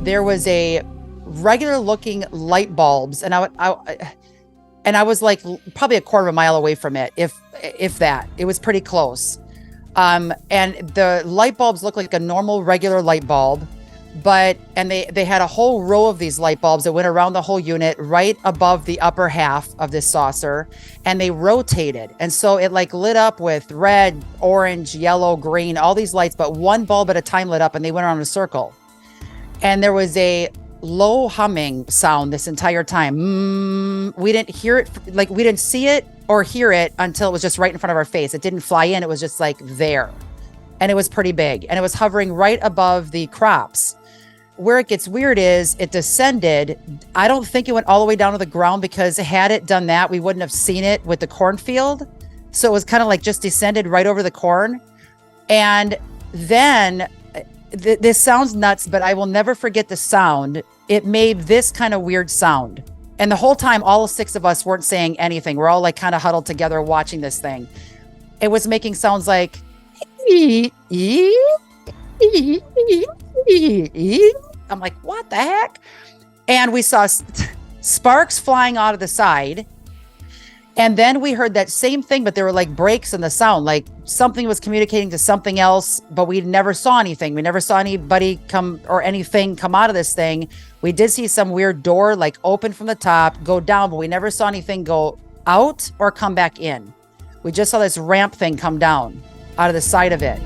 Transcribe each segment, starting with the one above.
there was a regular looking light bulbs, and I was like probably a quarter of a mile away from it, if that. It was pretty close. And the light bulbs looked like a normal regular light bulb, and they had a whole row of these light bulbs that went around the whole unit right above the upper half of this saucer, and they rotated. And so it like lit up with red, orange, yellow, green, all these lights, but one bulb at a time lit up, and they went around in a circle. And there was a low humming sound this entire time. We didn't hear it, like we didn't see it or hear it until it was just right in front of our face. It didn't fly in, it was just like there. And it was pretty big, and it was hovering right above the crops. Where it gets weird is it descended. I don't think it went all the way down to the ground, because had it done that, we wouldn't have seen it with the cornfield. So it was kind of like just descended right over the corn. And then this sounds nuts, but I will never forget the sound. It made this kind of weird sound. And the whole time, all 6 of us weren't saying anything. We're all like kind of huddled together watching this thing. It was making sounds like, I'm like, what the heck? And we saw sparks flying out of the side. And then we heard that same thing, but there were like breaks in the sound, like something was communicating to something else, but we never saw anything. We never saw anybody come or anything come out of this thing. We did see some weird door like open from the top, go down, but we never saw anything go out or come back in. We just saw this ramp thing come down out of the side of it.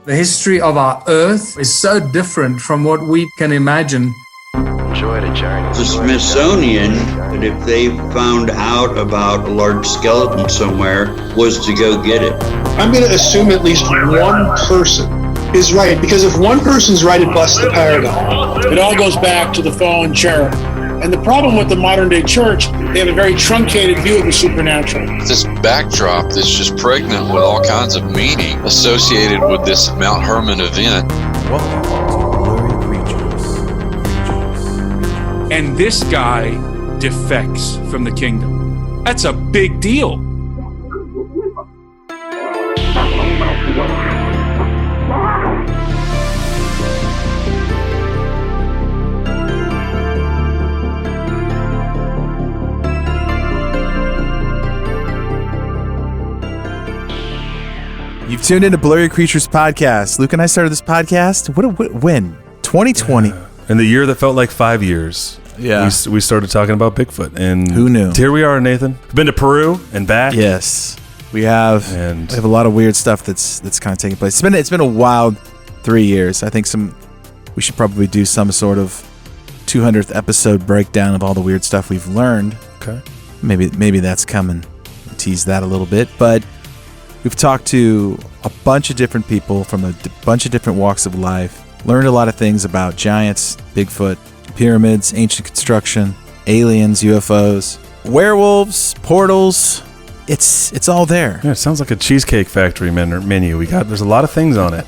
The history of our Earth is so different from what we can imagine. Enjoy the journey. The Smithsonian, and if they found out about a large skeleton somewhere, was to go get it. I'm going to assume at least one person is right, because if one person's right, it busts the paradigm. It all goes back to the fallen cherub. And the problem with the modern day church, they have a very truncated view of the supernatural. This backdrop that's just pregnant with all kinds of meaning associated with this Mount Hermon event. Welcome to Blurry Creatures. And this guy defects from the kingdom. That's a big deal. You've tuned into Blurry Creatures Podcast. Luke and I started this podcast. When? 2020. In the year that felt like 5 years. Yeah. We started talking about Bigfoot. And who knew? Here we are, Nathan. We've been to Peru and back. Yes. We have. And we have a lot of weird stuff that's kind of taking place. It's been a wild 3 years. I think we should probably do some sort of 200th episode breakdown of all the weird stuff we've learned. Okay. Maybe that's coming. We'll tease that a little bit, but we've talked to a bunch of different people from a bunch of different walks of life, learned a lot of things about giants, Bigfoot, pyramids, ancient construction, aliens, UFOs, werewolves, portals. It's all there. Yeah, it sounds like a Cheesecake Factory menu. There's a lot of things on it.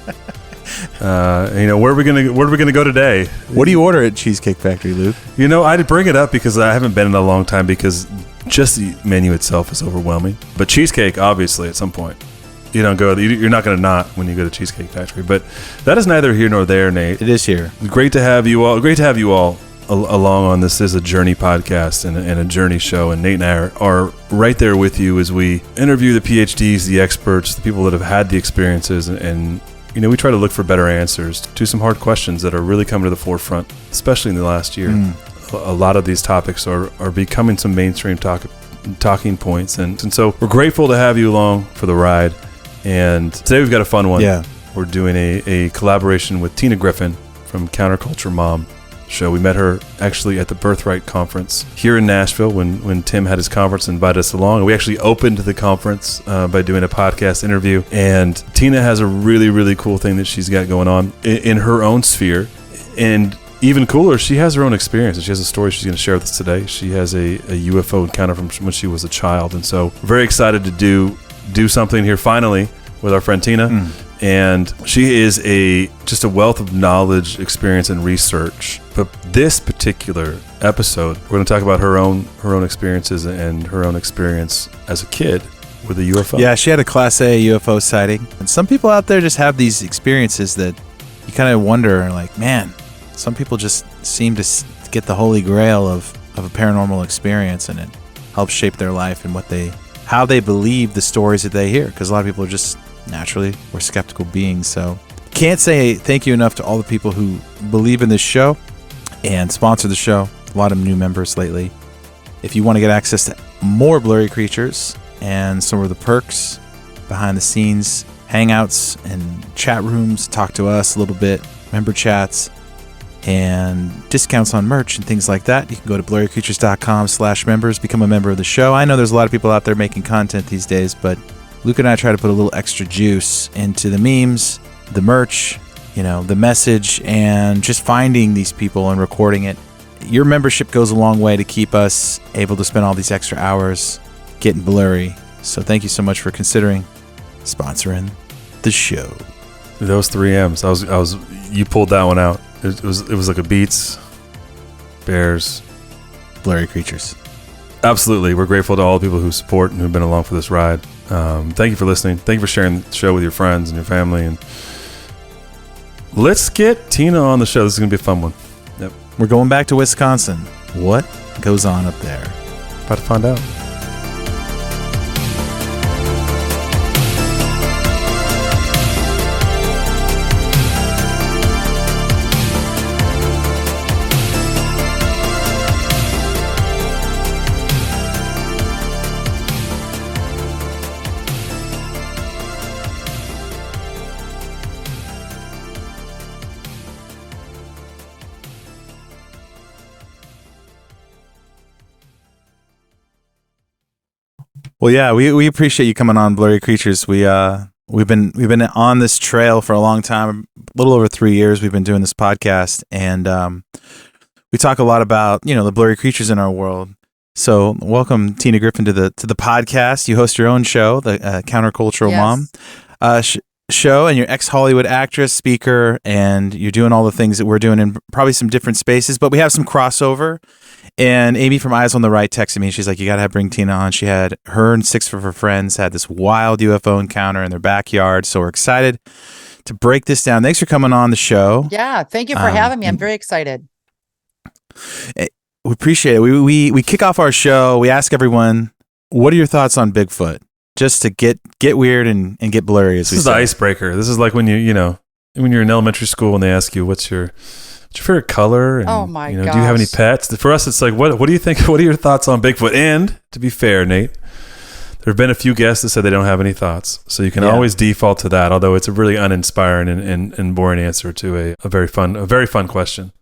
Where are we gonna go today? What do you order at Cheesecake Factory, Luke? I'd bring it up because I haven't been in a long time, because just the menu itself is overwhelming. But cheesecake, obviously, at some point. You're not going to not when you go to Cheesecake Factory. But that is neither here nor there, Nate. It is here. Great to have you all. Great to have you all along on this. Is a journey podcast and a journey show. And Nate and I are right there with you as we interview the PhDs, the experts, the people that have had the experiences. And we try to look for better answers to some hard questions that are really coming to the forefront, especially in the last year. A lot of these topics are becoming some mainstream talking points. And so we're grateful to have you along for the ride. And today we've got a fun one. Yeah. We're doing a collaboration with Tina Griffin from Counterculture Mom show. We met her actually at the Birthright Conference here in Nashville when Tim had his conference and invited us along. We actually opened the conference by doing a podcast interview. And Tina has a really, really cool thing that she's got going on in her own sphere. And even cooler, she has her own experience, and she has a story she's going to share with us today. She has a UFO encounter from when she was a child, and so very excited to do something here finally with our friend Tina. and she is just a wealth of knowledge, experience, and research. But this particular episode, we're going to talk about her own experiences and her own experience as a kid with a UFO. Yeah, she had a Class A UFO sighting. And some people out there just have these experiences that you kind of wonder, like, man, some people just seem to get the holy grail of a paranormal experience, and it helps shape their life and how they believe the stories that they hear. Because a lot of people are just naturally, we're skeptical beings. So can't say thank you enough to all the people who believe in this show and sponsor the show. A lot of new members lately. If you want to get access to more Blurry Creatures and some of the perks, behind the scenes, hangouts and chat rooms, talk to us a little bit, member chats, and discounts on merch and things like that, you can go to blurrycreatures.com/members, become a member of the show. I know there's a lot of people out there making content these days, but Luke and I try to put a little extra juice into the memes, the merch, the message, and just finding these people and recording it. Your membership goes a long way to keep us able to spend all these extra hours getting blurry. So thank you so much for considering sponsoring the show. Those 3 M's, you pulled that one out. It was like a Beats, Bears, Blurry Creatures. Absolutely. We're grateful to all the people who support and who've been along for this ride. Thank you for listening. Thank you for sharing the show with your friends and your family. And let's get Tina on the show. This is going to be a fun one. Yep. We're going back to Wisconsin. What goes on up there? About to find out. Well, yeah, we appreciate you coming on, Blurry Creatures. We've been on this trail for a long time, a little over 3 years. We've been doing this podcast, and we talk a lot about the blurry creatures in our world. So, welcome, Tina Griffin, to the podcast. You host your own show, the Countercultural Mom show, and you're ex-Hollywood actress, speaker, and you're doing all the things that we're doing in probably some different spaces, but we have some crossover. And Amy from Eyes on the Right texted me. She's like, you got to bring Tina on. Her and 6 of her friends had this wild UFO encounter in their backyard. So we're excited to break this down. Thanks for coming on the show. Yeah, thank you for having me. I'm very excited. We appreciate it. We kick off our show. We ask everyone, what are your thoughts on Bigfoot? Just to get weird and get blurry, as we say. This is the icebreaker. This is like when when you're in elementary school and they ask you, what's your favorite color? And, oh my gosh. Do you have any pets? For us, it's like, what do you think? What are your thoughts on Bigfoot? And to be fair, Nate, there have been a few guests that said they don't have any thoughts. So you can always default to that, although it's a really uninspiring and boring answer to a very fun question.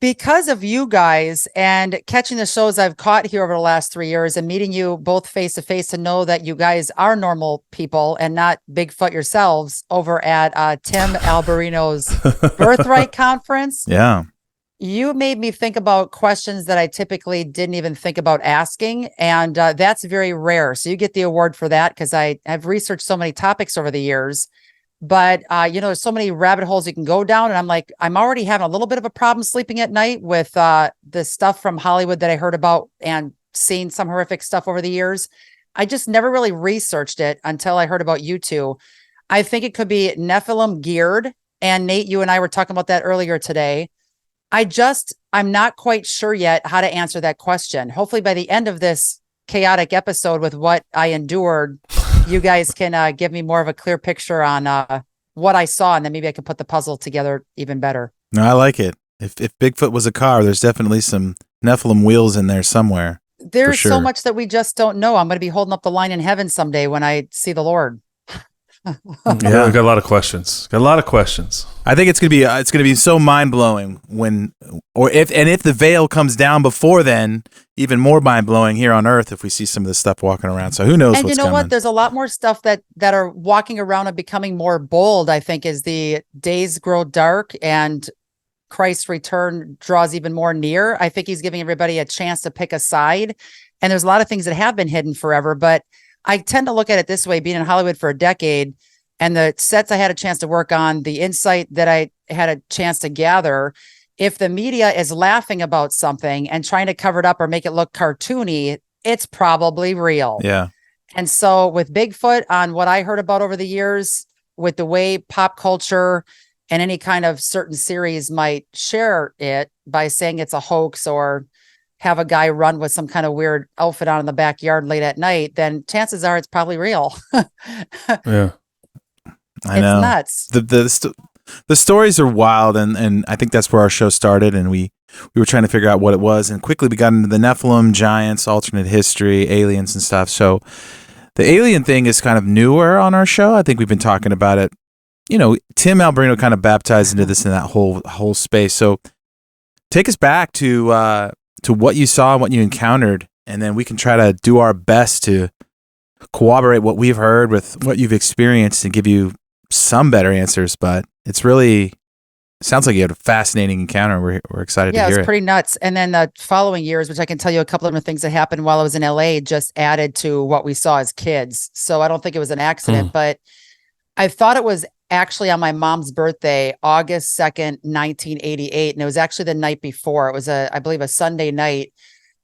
Because of you guys and catching the shows I've caught here over the last 3 years and meeting you both face to face to know that you guys are normal people and not Bigfoot yourselves over at Tim Alberino's Birthright Conference. Yeah. You made me think about questions that I typically didn't even think about asking. And that's very rare. So you get the award for that because I have researched so many topics over the years. But, there's so many rabbit holes you can go down. And I'm like, I'm already having a little bit of a problem sleeping at night with the stuff from Hollywood that I heard about and seen some horrific stuff over the years. I just never really researched it until I heard about you two. I think it could be Nephilim geared. And Nate, you and I were talking about that earlier today. I'm not quite sure yet how to answer that question. Hopefully by the end of this chaotic episode with what I endured, you guys can give me more of a clear picture on what I saw, and then maybe I can put the puzzle together even better. No, I like it. If Bigfoot was a car, there's definitely some Nephilim wheels in there somewhere. There's so much that we just don't know. I'm going to be holding up the line in heaven someday when I see the Lord. Yeah, we've got a lot of questions. I think it's gonna be so mind blowing if the veil comes down before then, even more mind blowing here on Earth if we see some of this stuff walking around. So who knows? And what's you know coming. what? There's a lot more stuff that are walking around and becoming more bold. I think as the days grow dark and Christ's return draws even more near. I think he's giving everybody a chance to pick a side. And there's a lot of things that have been hidden forever, but I tend to look at it this way, being in Hollywood for a decade, and the sets I had a chance to work on, the insight that I had a chance to gather, if the media is laughing about something and trying to cover it up or make it look cartoony, it's probably real. Yeah. And so with Bigfoot, on what I heard about over the years, with the way pop culture and any kind of certain series might share it by saying it's a hoax or have a guy run with some kind of weird outfit on in the backyard late at night, then chances are it's probably real. Yeah. I know. It's nuts. The stories are wild, and I think that's where our show started, and we were trying to figure out what it was, and quickly we got into the Nephilim, giants, alternate history, aliens and stuff. So the alien thing is kind of newer on our show. I think we've been talking about it. You know, Tim Alberino kind of baptized into this in that whole space. So take us back to what you saw and what you encountered, and then we can try to do our best to corroborate what we've heard with what you've experienced and give you some better answers. But it's really sounds like you had a fascinating encounter. We're excited to hear it. Yeah, it's pretty nuts. And then the following years, which I can tell you a couple of different things that happened while I was in LA, just added to what we saw as kids. So I don't think it was an accident, but I thought it was actually on my mom's birthday, August 2nd, 1988. And it was actually the night before. It was I believe a Sunday night.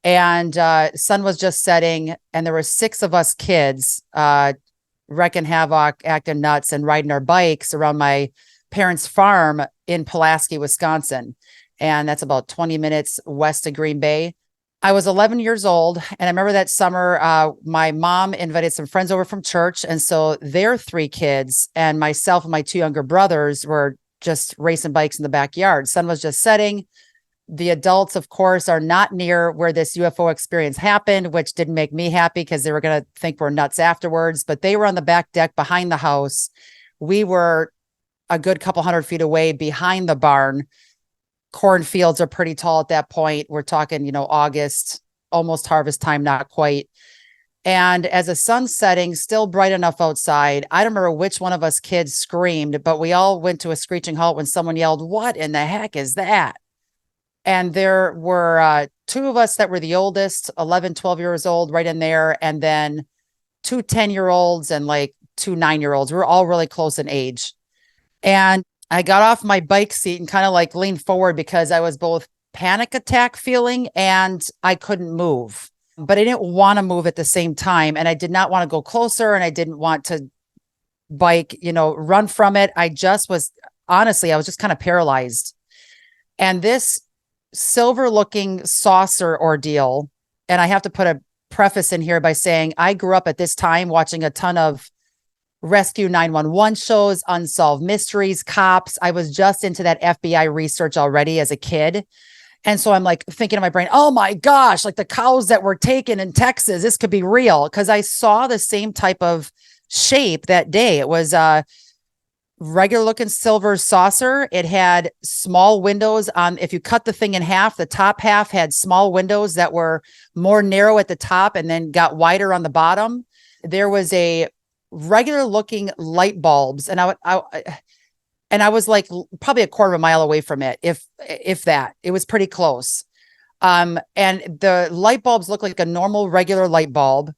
And sun was just setting, and there were 6 of us kids wrecking havoc, acting nuts, and riding our bikes around my parents' farm in Pulaski, Wisconsin. And that's about 20 minutes west of Green Bay. I was 11 years old. And I remember that summer, my mom invited some friends over from church. And so their 3 kids and myself and my 2 younger brothers were just racing bikes in the backyard. Sun was just setting. The adults, of course, are not near where this UFO experience happened, which didn't make me happy because they were going to think we're nuts afterwards. But they were on the back deck behind the house. We were a good couple hundred feet away behind the barn. Cornfields are pretty tall at that point. We're talking, August, almost harvest time, not quite. And as the sun's setting, still bright enough outside, I don't remember which one of us kids screamed, but we all went to a screeching halt when someone yelled, "What in the heck is that?" And there were 2 of us that were the oldest, 11, 12 years old, right in there. And then 2 10-year-olds and like 2 9-year-olds. We were all really close in age. And I got off my bike seat and kind of like leaned forward because I was both panic attack feeling and I couldn't move, but I didn't want to move at the same time. And I did not want to go closer, and I didn't want to run from it. I was just kind of paralyzed. And this silver looking saucer ordeal, and I have to put a preface in here by saying I grew up at this time watching a ton of Rescue 911 shows, unsolved mysteries, cops. I was just into that FBI research already as a kid. And so I'm like thinking in my brain, oh my gosh, like the cows that were taken in Texas, this could be real. Cause I saw the same type of shape that day. It was a regular looking silver saucer. It had small windows on, if you cut the thing in half, the top half had small windows that were more narrow at the top and then got wider on the bottom. There was a regular looking light bulbs. And I was like probably a quarter of a mile away from it. If that, it was pretty close. And the light bulbs looked like a normal regular light bulb,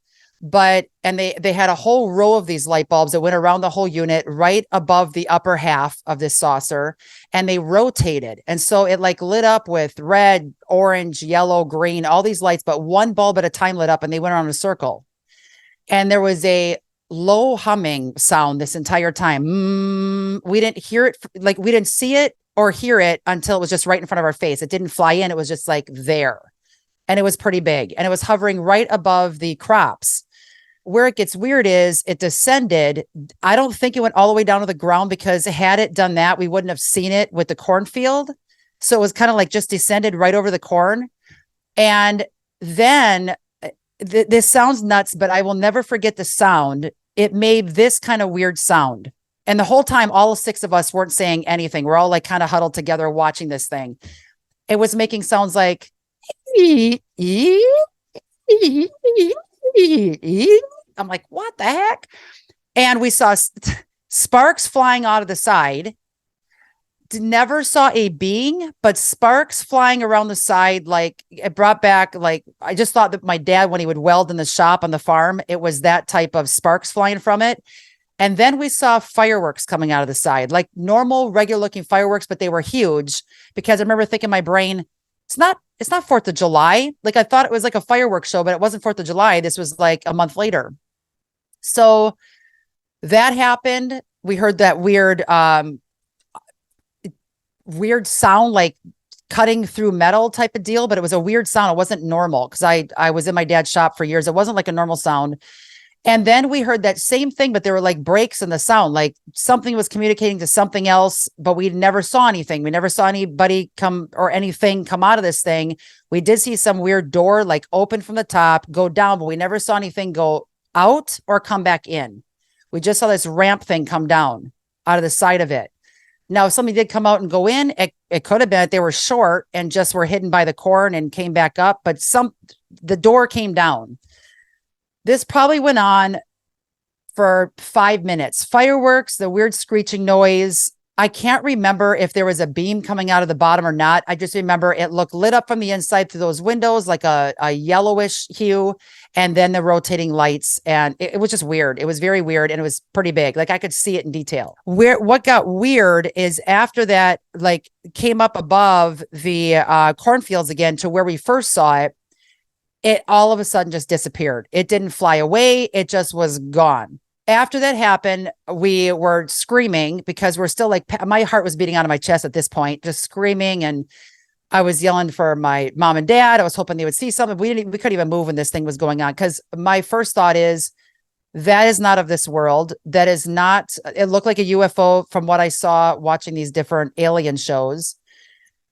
and they had a whole row of these light bulbs that went around the whole unit right above the upper half of this saucer, and they rotated. And so it like lit up with red, orange, yellow, green, all these lights, but one bulb at a time lit up, and they went around in a circle. And there was a low humming sound this entire time. We didn't hear it, like we didn't see it or hear it until it was just right in front of our face. It didn't fly in. It was just like there. And it was pretty big. And it was hovering right above the crops. Where it gets weird is it descended. I don't think it went all the way down to the ground, because had it done that, we wouldn't have seen it with the cornfield. So it was kind of like just descended right over the corn. And then this sounds nuts, but I will never forget the sound. It made this kind of weird sound. And the whole time, all 6 of us weren't saying anything. We're all like kind of huddled together watching this thing. It was making sounds like, I'm like, what the heck? And we saw sparks flying out of the side. Never saw a being, but sparks flying around the side. Like it brought back, like, I just thought that my dad, when he would weld in the shop on the farm, it was that type of sparks flying from it. And then we saw fireworks coming out of the side, like normal, regular looking fireworks, but they were huge because I remember thinking in my brain, it's not 4th of July. Like I thought it was like a fireworks show, but it wasn't 4th of July. This was like a month later. So that happened. We heard that weird sound, like cutting through metal type of deal, but it was a weird sound. It wasn't normal because I was in my dad's shop for years. It wasn't like a normal sound. And then we heard that same thing, but there were like breaks in the sound, like something was communicating to something else, but we never saw anything. We never saw anybody come or anything come out of this thing. We did see some weird door like open from the top, go down, but we never saw anything go out or come back in. We just saw this ramp thing come down out of the side of it. Now, if somebody did come out and go in, it could have been that they were short and just were hidden by the corn and came back up, but the door came down. This probably went on for 5 minutes. Fireworks, the weird screeching noise. I can't remember if there was a beam coming out of the bottom or not. I just remember it looked lit up from the inside through those windows, like a yellowish hue, and then the rotating lights. And it was just weird. It was very weird. And it was pretty big. Like I could see it in detail. What got weird is after that, like came up above the cornfields again to where we first saw it, it all of a sudden just disappeared. It didn't fly away. It just was gone. After that happened, we were screaming because we're still like, my heart was beating out of my chest at this point, just screaming. And I was yelling for my mom and dad. I was hoping they would see something. We couldn't even move when this thing was going on. Cause my first thought is that is not of this world. That is not, it looked like a UFO from what I saw watching these different alien shows.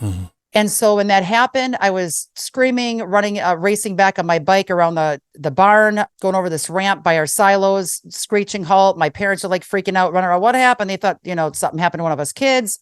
Mm-hmm. And so when that happened, I was screaming, running, racing back on my bike around the barn, going over this ramp by our silos, screeching halt. My parents are like freaking out, running around. What happened? They thought, something happened to one of us kids.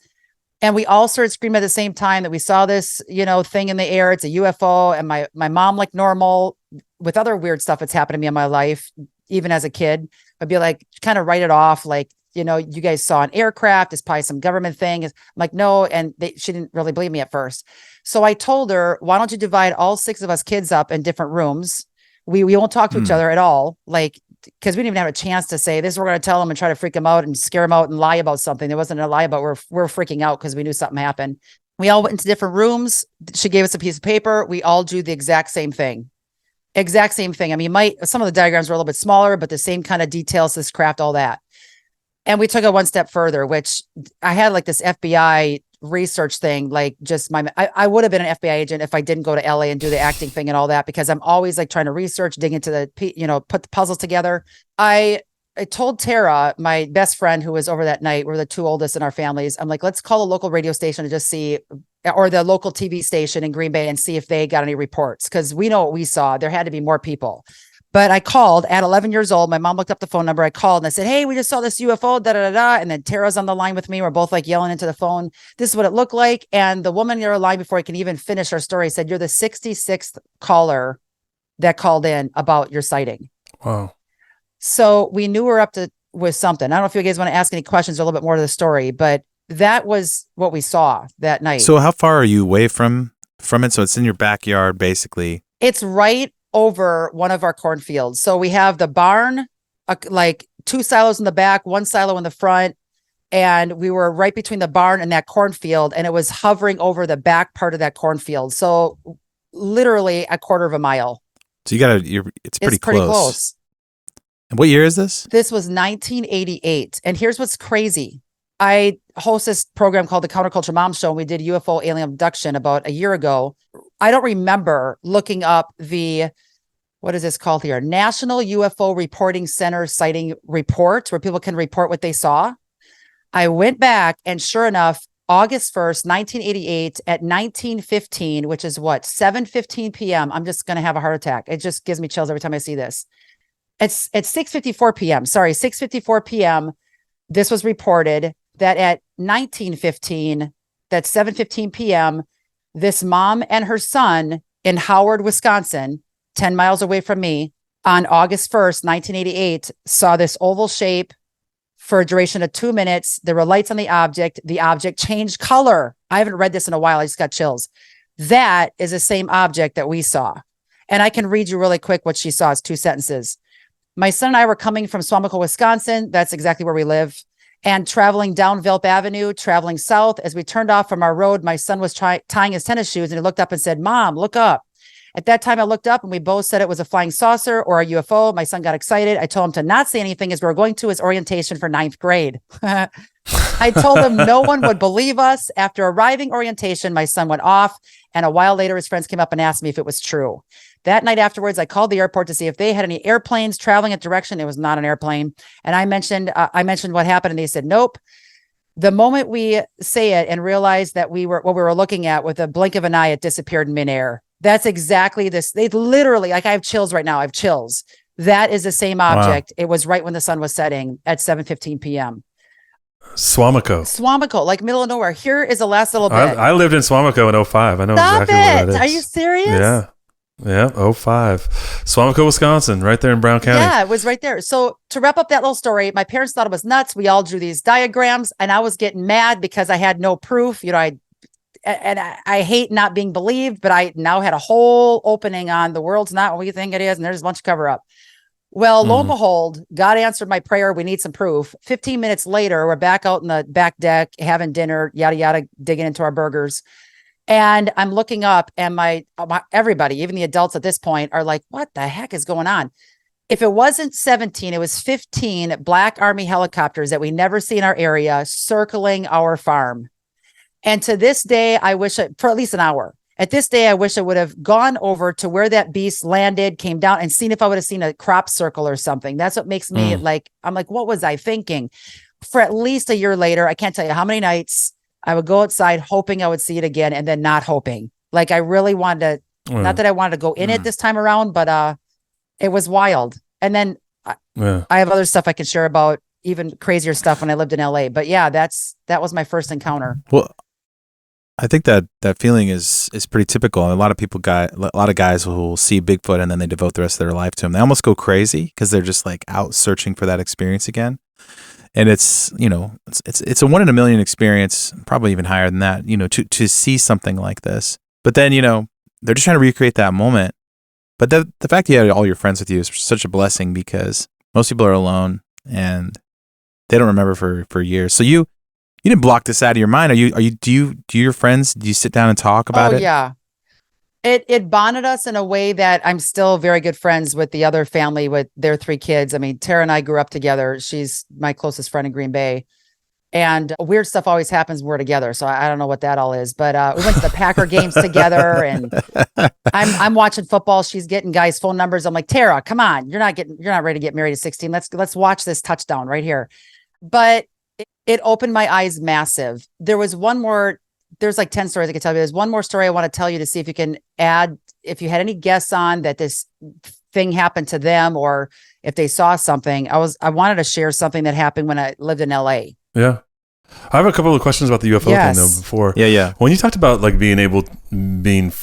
And we all started screaming at the same time that we saw this, thing in the air. It's a UFO. And my mom, like normal with other weird stuff that's happened to me in my life, even as a kid, I'd be like, kind of write it off. Like, you guys saw an aircraft, it's probably some government thing. I'm like, no. And she didn't really believe me at first. So I told her, why don't you divide all 6 of us kids up in different rooms? We won't talk to each other at all. Like, because we didn't even have a chance to say this, we're going to tell them and try to freak them out and scare them out and lie about something. There wasn't a lie about we're freaking out because we knew something happened. We all went into different rooms. She gave us a piece of paper. We all drew the exact same thing. Exact same thing. I mean, some of the diagrams were a little bit smaller, but the same kind of details, this craft, all that. And we took it one step further, which I had like this FBI research thing, like just I would have been an FBI agent if I didn't go to LA and do the acting thing and all that, because I'm always like trying to research, dig into put the puzzles together. I told Tara, my best friend who was over that night, we're the 2 oldest in our families. I'm like, let's call a local radio station to just see, or the local TV station in Green Bay and see if they got any reports. Cause we know what we saw. There had to be more people. But I called at 11 years old. My mom looked up the phone number. I called and I said, hey, we just saw this UFO, da, da, da, da. And then Tara's on the line with me. We're both like yelling into the phone. This is what it looked like. And the woman on the line, before I can even finish our story, said, you're the 66th caller that called in about your sighting. Wow. So we knew we're up to with something. I don't know if you guys want to ask any questions or a little bit more to the story, but that was what we saw that night. So how far are you away from it? So it's in your backyard, basically. It's right over one of our cornfields. So we have the barn, like 2 silos in the back, 1 silo in the front. And we were right between the barn and that cornfield. And it was hovering over the back part of that cornfield. So literally a quarter of a mile. So it's pretty close. And what year is this? This was 1988. And here's what's crazy. I host this program called the Counterculture Mom Show, and we did UFO alien abduction about a year ago. I don't remember looking up what is this called here? National UFO Reporting Center sighting report, where people can report what they saw. I went back, and sure enough, August 1st, 1988 at 19:15, which is what, 7:15 p.m. I'm just going to have a heart attack. It just gives me chills every time I see this. It's at 6:54 p.m. Sorry, 6:54 p.m. This was reported that at 19:15, that's 7:15 p.m., this mom and her son in Howard, Wisconsin, 10 miles away from me, on August 1st, 1988, saw this oval shape for a duration of 2 minutes. There were lights on the object. The object changed color. I haven't read this in a while. I just got chills. That is the same object that we saw. And I can read you really quick what she saw. It's 2 sentences. My son and I were coming from Swamico, Wisconsin. That's exactly where we live. And traveling down Vilp Avenue, traveling south. As we turned off from our road, my son was tying his tennis shoes, and he looked up and said, "Mom, look up." At that time, I looked up and we both said it was a flying saucer or a UFO. My son got excited. I told him to not say anything as we were going to his orientation for 9th grade. I told him no one would believe us. After arriving orientation, my son went off, and a while later, his friends came up and asked me if it was true. That night afterwards, I called the airport to see if they had any airplanes traveling in direction. It was not an airplane. And I mentioned what happened, and they said, nope. The moment we say it and realize that what we were looking at, with a blink of an eye, it disappeared in midair. That's exactly this. They literally, like, I have chills right now. I have chills. That is the same object. Wow. It was right when the sun was setting at 7:15 p.m. Swamico, like middle of nowhere. Here is the last little bit. I lived in Swamico in 2005. I know Stop exactly where that is. Are you serious? Yeah. Yeah, 2005. Swamico, Wisconsin, right there in Brown County. Yeah, it was right there. So to wrap up that little story, my parents thought it was nuts. We all drew these diagrams, and I was getting mad because I had no proof. You know, I hate not being believed, but I now had a whole opening on the world's not what we think it is, and there's a bunch of cover up. Well, lo and behold, God answered my prayer. We need some proof. 15 minutes later, we're back out in the back deck having dinner, yada, yada, digging into our burgers. And I'm looking up, and my everybody, even the adults at this point, are like, what the heck is going on? If it wasn't 17, it was 15 Black Army helicopters that we never see in our area circling our farm. And to this day, I wish for at least an hour. At this day, I wish I would have gone over to where that beast landed, came down, and seen if I would have seen a crop circle or something. That's what makes me I'm like, what was I thinking? For at least a year later, I can't tell you how many nights I would go outside hoping I would see it again, and then not hoping. Like, I really wanted to, not that I wanted to go in it this time around, but it was wild. And then I have other stuff I can share about, even crazier stuff when I lived in LA. But yeah, that was my first encounter. Well, I think that feeling is pretty typical. A lot of guys will see Bigfoot and then they devote the rest of their life to him. They almost go crazy because they're just like out searching for that experience again. And it's, you know, it's a 1 in a million experience, probably even higher than that, you know, to see something like this. But then, you know, they're just trying to recreate that moment. But the fact that you had all your friends with you is such a blessing, because most people are alone and they don't remember for years. So you didn't block this out of your mind. Do your friends, do you sit down and talk about it? Oh, yeah. It bonded us in a way that I'm still very good friends with the other family with their 3 kids. I mean, Tara and I grew up together. She's my closest friend in Green Bay. And weird stuff always happens when we're together. So I don't know what that all is. But we went to the Packer games together, and I'm watching football. She's getting guys' phone numbers. I'm like, Tara, come on. You're not ready to get married at 16. Let's watch this touchdown right here. But it opened my eyes massive. There's like 10 stories I could tell you. There's one more story I want to tell you to see if you can add, if you had any guess on that this thing happened to them, or if they saw something. I wanted to share something that happened when I lived in LA. Yeah. I have a couple of questions about the UFO thing though before. Yeah. When you talked about like being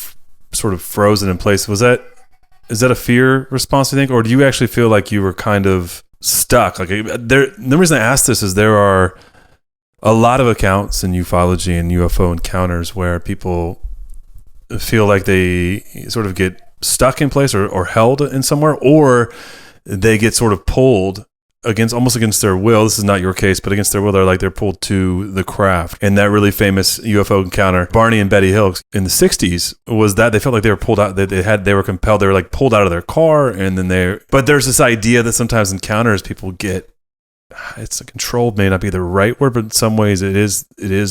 sort of frozen in place, is that a fear response, you think? Or do you actually feel like you were kind of stuck? Like the reason I ask this is there are a lot of accounts in ufology and UFO encounters where people feel like they sort of get stuck in place or held in somewhere, or they get sort of pulled almost against their will. This is not your case, but against their will, they're pulled to the craft. And that really famous UFO encounter, Barney and Betty Hill in the 60s, was that they felt like they were pulled out. They were compelled. They were like pulled out of their car, and then but there's this idea that sometimes encounters people get, it's controlled, may not be the right word, but in some ways it is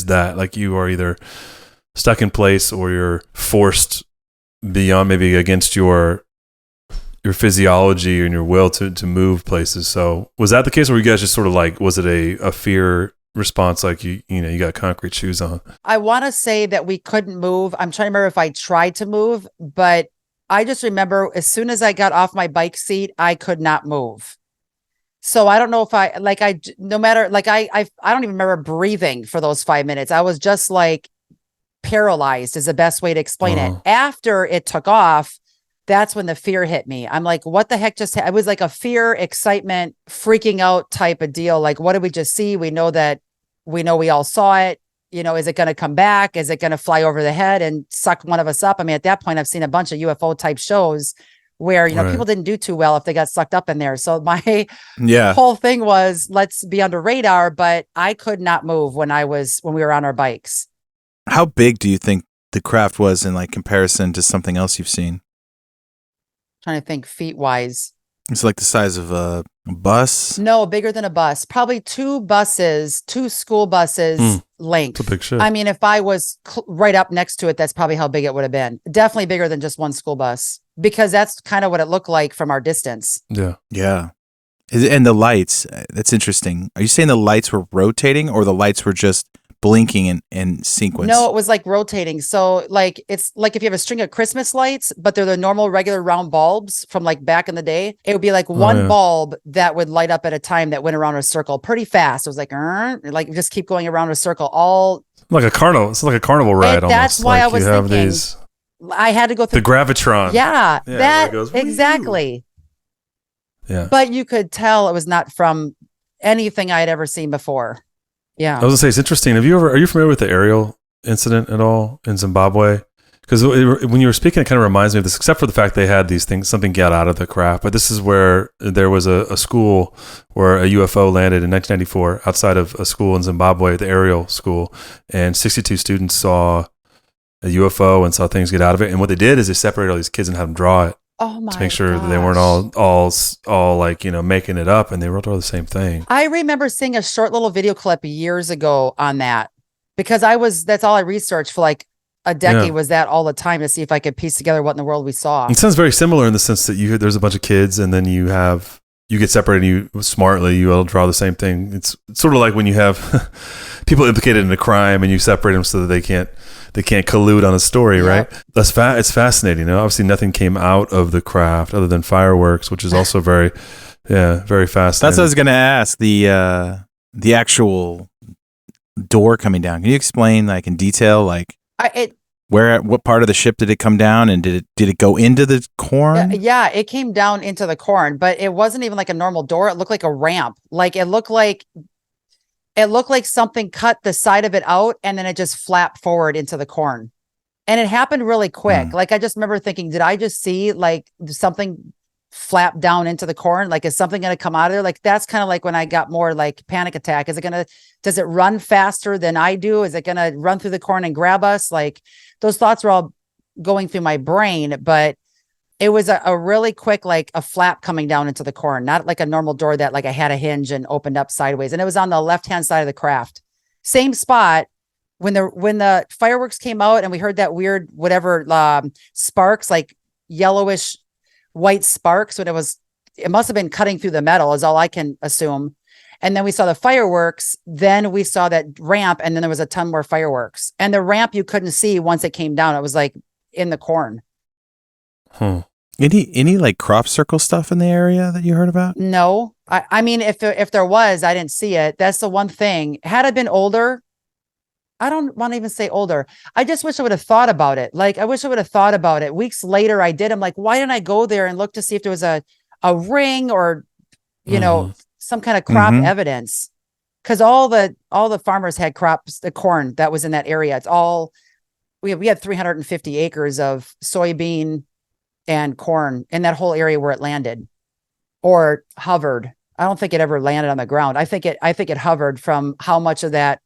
that, like, you are either stuck in place or you're forced beyond, maybe against your physiology and your will to move places. So was that the case, or were you guys just sort of like, was it a fear response, like you got concrete shoes on? I want to say that we couldn't move. I'm trying to remember if I tried to move, but I just remember as soon as I got off my bike seat, I could not move. So I don't know if I don't even remember breathing for those 5 minutes. I was just like paralyzed is the best way to explain it. After it took off, that's when the fear hit me. I'm like, what the heck just, it was like a fear, excitement, freaking out type of deal. Like, what did we just see? We know we all saw it. You know, is it going to come back? Is it going to fly over the head and suck one of us up? I mean, at that point, I've seen a bunch of UFO type shows where, Right. people didn't do too well if they got sucked up in there. So my Yeah. whole thing was, let's be under radar, but I could not move when we were on our bikes. How big do you think the craft was in like comparison to something else you've seen? Trying to think feet wise. It's like the size of a bus. No, bigger than a bus. Probably two school buses length. It's a big ship. I mean, if I was right up next to it, that's probably how big it would have been. Definitely bigger than just one school bus, because that's kind of what it looked like from our distance. Yeah. Yeah. And the lights, that's interesting. Are you saying the lights were rotating or the lights were just blinking in sequence? No, it was like rotating. So like, it's like if you have a string of Christmas lights, but they're the normal regular round bulbs from like back in the day, it would be like one bulb that would light up at a time that went around a circle pretty fast. It was like just keep going around a circle all. Like a carnival. It's like a carnival ride almost. That's why I was you have thinking these, I had to go through the Gravitron. Yeah, where that it goes, exactly. Yeah. But you could tell it was not from anything I had ever seen before. Yeah. I was gonna say, it's interesting. Are you familiar with the aerial incident at all in Zimbabwe? Because when you were speaking, it kind of reminds me of this, except for the fact they had these things, something got out of the craft. But this is where there was a school where a UFO landed in 1994 outside of a school in Zimbabwe, the aerial school, and 62 students saw a UFO and saw things get out of it. And what they did is they separated all these kids and had them draw it. Oh my! To make sure that they weren't all like, making it up, and they wrote all the same thing. I remember seeing a short little video clip years ago on that, because that's all I researched for like a decade, was that all the time to see if I could piece together what in the world we saw. It sounds very similar in the sense that there's a bunch of kids, and then you get separated, and you all draw the same thing. It's sort of like when you have people implicated in a crime and you separate them so that they can't collude on a story, right? It's fascinating. Obviously nothing came out of the craft other than fireworks, which is also very fascinating. That's what I was going to ask. The actual door coming down. Can you explain like in detail, like what part of the ship did it come down, and did it go into the corn? Yeah, it came down into the corn, but it wasn't even like a normal door. It looked like a ramp. Like it looked like something cut the side of it out and then it just flapped forward into the corn. And it happened really quick. Like I just remember thinking, did I just see like something flap down into the corn? Like, is something going to come out of there? Like, that's kind of like when I got more like panic attack. Does it run faster than I do? Is it going to run through the corn and grab us? Like those thoughts were all going through my brain, but it was a really quick, like a flap coming down into the corn, not like a normal door that like I had a hinge and opened up sideways. And it was on the left-hand side of the craft. Same spot. When the fireworks came out and we heard that weird, whatever, sparks, like yellowish white sparks, when it must've been cutting through the metal is all I can assume. And then we saw the fireworks, then we saw that ramp, and then there was a ton more fireworks. And the ramp you couldn't see once it came down. It was like in the corn. Any like crop circle stuff in the area that you heard about? No, I mean, if there was, I didn't see it. That's the one thing. Had I been older, I don't want to even say older. I just wish I would have thought about it. Like, I wish I would have thought about it. Weeks later, I did. I'm like, why didn't I go there and look to see if there was a ring or, some kind of crop evidence? Because all the farmers had crops, the corn that was in that area. It's all, we had 350 acres of soybean and corn in that whole area where it landed or hovered. I don't think it ever landed on the ground. I think it hovered from how much of that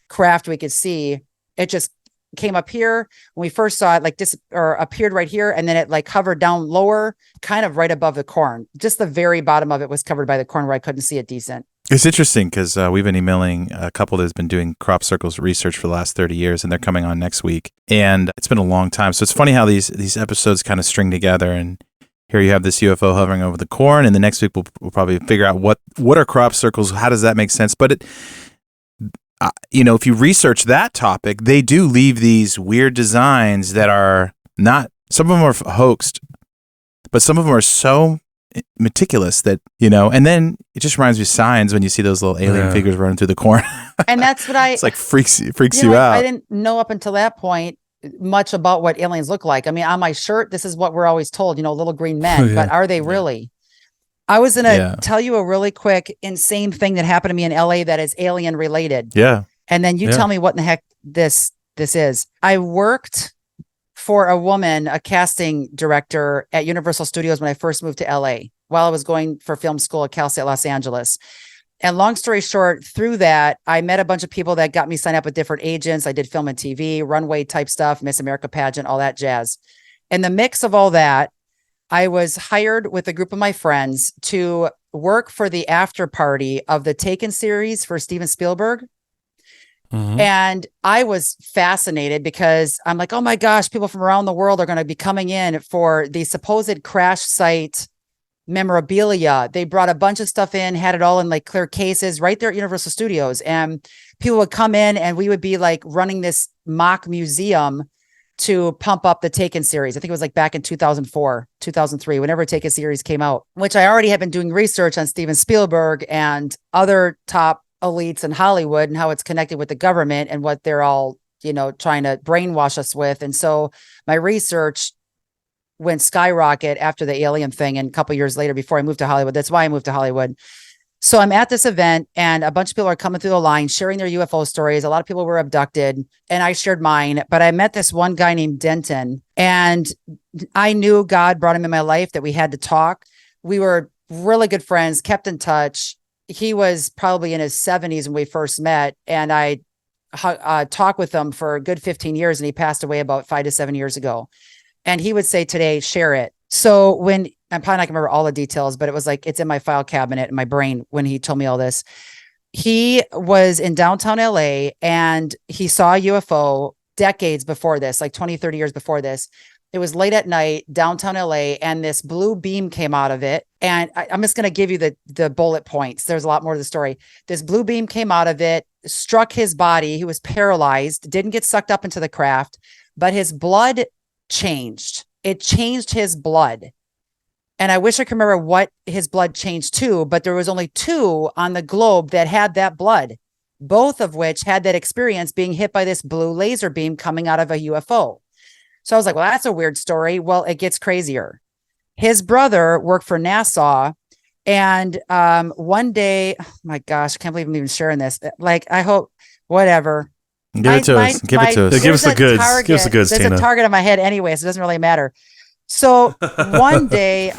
craft we could see. It just came up here when we first saw it, like this, or appeared right here, and then it like hovered down lower, kind of right above the corn. Just the very bottom of it was covered by the corn where I couldn't see it decent. It's interesting because we've been emailing a couple that's been doing crop circles research for the last 30 years, and they're coming on next week. And it's been a long time. So it's funny how these episodes kind of string together. And here you have this UFO hovering over the corn, and the next week we'll probably figure out what are crop circles? How does that make sense? But if you research that topic, they do leave these weird designs that are not, some of them are hoaxed, but some of them are so meticulous that, and then it just reminds me of Signs when you see those little alien figures running through the corn. And that's what it's like freaks you out. I didn't know up until that point much about what aliens look like. I mean, on my shirt, this is what we're always told, little green men, but are they really? I was going to tell you a really quick, insane thing that happened to me in LA that is alien related. Yeah. And then you tell me what in the heck this is. I worked for a woman, a casting director at Universal Studios when I first moved to LA while I was going for film school at Cal State Los Angeles. And long story short, through that, I met a bunch of people that got me signed up with different agents. I did film and TV, runway type stuff, Miss America pageant, all that jazz. In the mix of all that, I was hired with a group of my friends to work for the after party of the Taken series for Steven Spielberg. Mm-hmm. And I was fascinated because I'm like, oh my gosh, people from around the world are going to be coming in for the supposed crash site memorabilia. They brought a bunch of stuff in, had it all in like clear cases right there at Universal Studios. And people would come in and we would be like running this mock museum to pump up the Taken series. I think it was like back in 2004, 2003, whenever Taken series came out, which I already had been doing research on Steven Spielberg and other top elites in Hollywood and how it's connected with the government and what they're all, trying to brainwash us with. And so my research went skyrocket after the alien thing. And a couple of years later, before I moved to Hollywood, that's why I moved to Hollywood. So I'm at this event and a bunch of people are coming through the line, sharing their UFO stories. A lot of people were abducted and I shared mine, but I met this one guy named Denton and I knew God brought him in my life, that we had to talk. We were really good friends, kept in touch. He was probably in his 70s when we first met. And I talked with him for a good 15 years and he passed away about 5 to 7 years ago. And he would say today, share it. So when I'm probably not gonna remember all the details, but it was like, it's in my file cabinet in my brain when he told me all this. He was in downtown LA and he saw a UFO decades before this, like 20, 30 years before this. It was late at night, downtown LA, and this blue beam came out of it. And I'm just going to give you the bullet points. There's a lot more to the story. This blue beam came out of it, struck his body. He was paralyzed, didn't get sucked up into the craft, but his blood changed. It changed his blood. And I wish I could remember what his blood changed to, but there was only 2 on the globe that had that blood, both of which had that experience being hit by this blue laser beam coming out of a UFO. So I was like, well, that's a weird story. Well, it gets crazier. His brother worked for NASA. And one day, oh my gosh, I can't believe I'm even sharing this. Like, I hope, whatever. Give it to us. Give it to us. Give us the goods. Give us the goods, There's Tina. a target on my head anyway, so it doesn't really matter. So one day,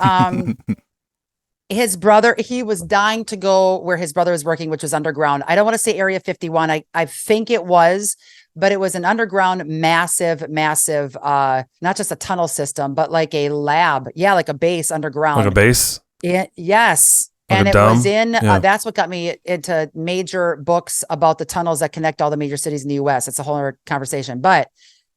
his brother, he was dying to go where his brother was working, which was underground. I don't want to say Area 51. I think it was, but it was an underground, massive, not just a tunnel system, but like a lab. Yeah, like a base underground. Like a base? Yes. Like and it dome? was in, Yeah. that's what got me into major books about the tunnels that connect all the major cities in the US. It's a whole other conversation, but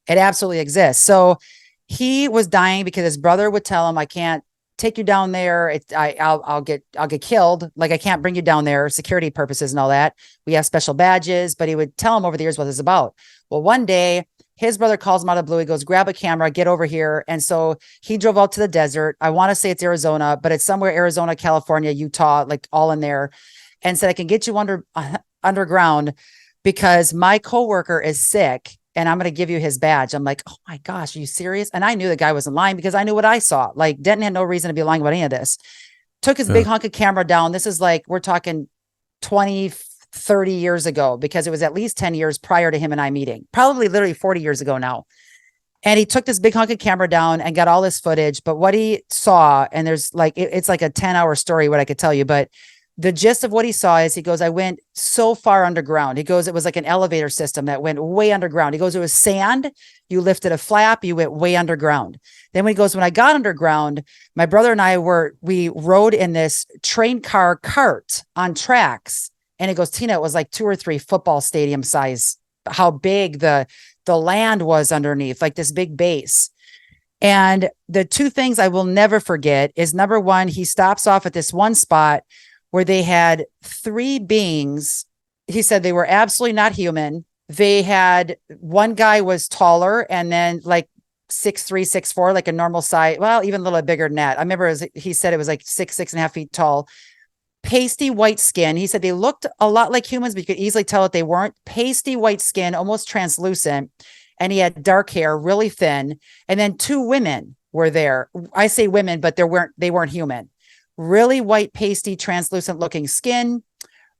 it absolutely exists. So he was dying because his brother would tell him, I can't take you down there. I'll get killed. Like, I can't bring you down there, security purposes and all that. We have special badges, but he would tell him over the years what it's about. Well, one day his brother calls him out of the blue. He goes, grab a camera, get over here. And so he drove out to the desert. I want to say it's Arizona, but it's somewhere, Arizona, California, Utah, like all in there, and said, I can get you underground because my coworker is sick and I'm going to give you his badge. I'm like, oh my gosh, are you serious? And I knew the guy wasn't lying because I knew what I saw. Like, Denton had no reason to be lying about any of this. Took his big hunk of camera down. This is like, we're talking 20, 30 years ago, because it was at least 10 years prior to him and I meeting, probably literally 40 years ago now. And he took this big hunk of camera down and got all this footage. But what he saw, and there's like, it's like a 10-hour story, what I could tell you, but the gist of what he saw is, he goes, I went so far underground. He goes, it was like an elevator system that went way underground. He goes, it was sand. You lifted a flap, you went way underground. Then when he goes, when I got underground, my brother and we rode in this train car cart on tracks. And he goes, Tina, it was like 2 or 3 football stadium size, how big the land was underneath, like this big base. And the 2 things I will never forget is, number one, he stops off at this one spot where they had 3 beings. He said they were absolutely not human. They had, one guy was taller and then like 6'3", 6'4", like a normal size. Well, even a little bit bigger than that. I remember he said it was like 6.5 feet tall, pasty white skin. He said they looked a lot like humans, but you could easily tell that they weren't. Pasty white skin, almost translucent. And he had dark hair, really thin. And then 2 women were there. I say women, but they weren't human. Really white, pasty, translucent looking skin,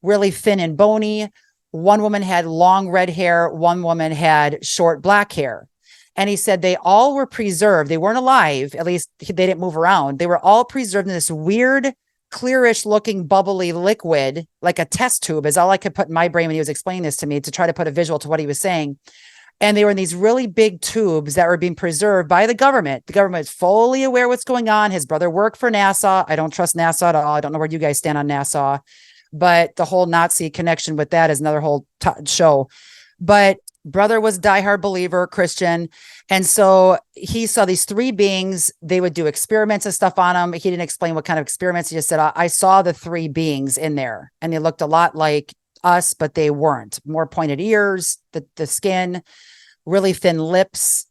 really thin and bony. One woman had long red hair. One woman had short black hair. And he said they all were preserved. They weren't alive. At least they didn't move around. They were all preserved in this weird, clearish looking bubbly liquid, like a test tube is all I could put in my brain when he was explaining this to me, to try to put a visual to what he was saying. And they were in these really big tubes that were being preserved by the government. The government is fully aware what's going on. His brother worked for NASA. I don't trust NASA at all. I don't know where you guys stand on NASA, but the whole Nazi connection with that is another whole show. But brother was a diehard believer, Christian. And so he saw these three beings. They would do experiments and stuff on them. He didn't explain what kind of experiments. He just said, I saw the three beings in there, and they looked a lot like us, but they weren't. More pointed ears, the skin, really thin lips.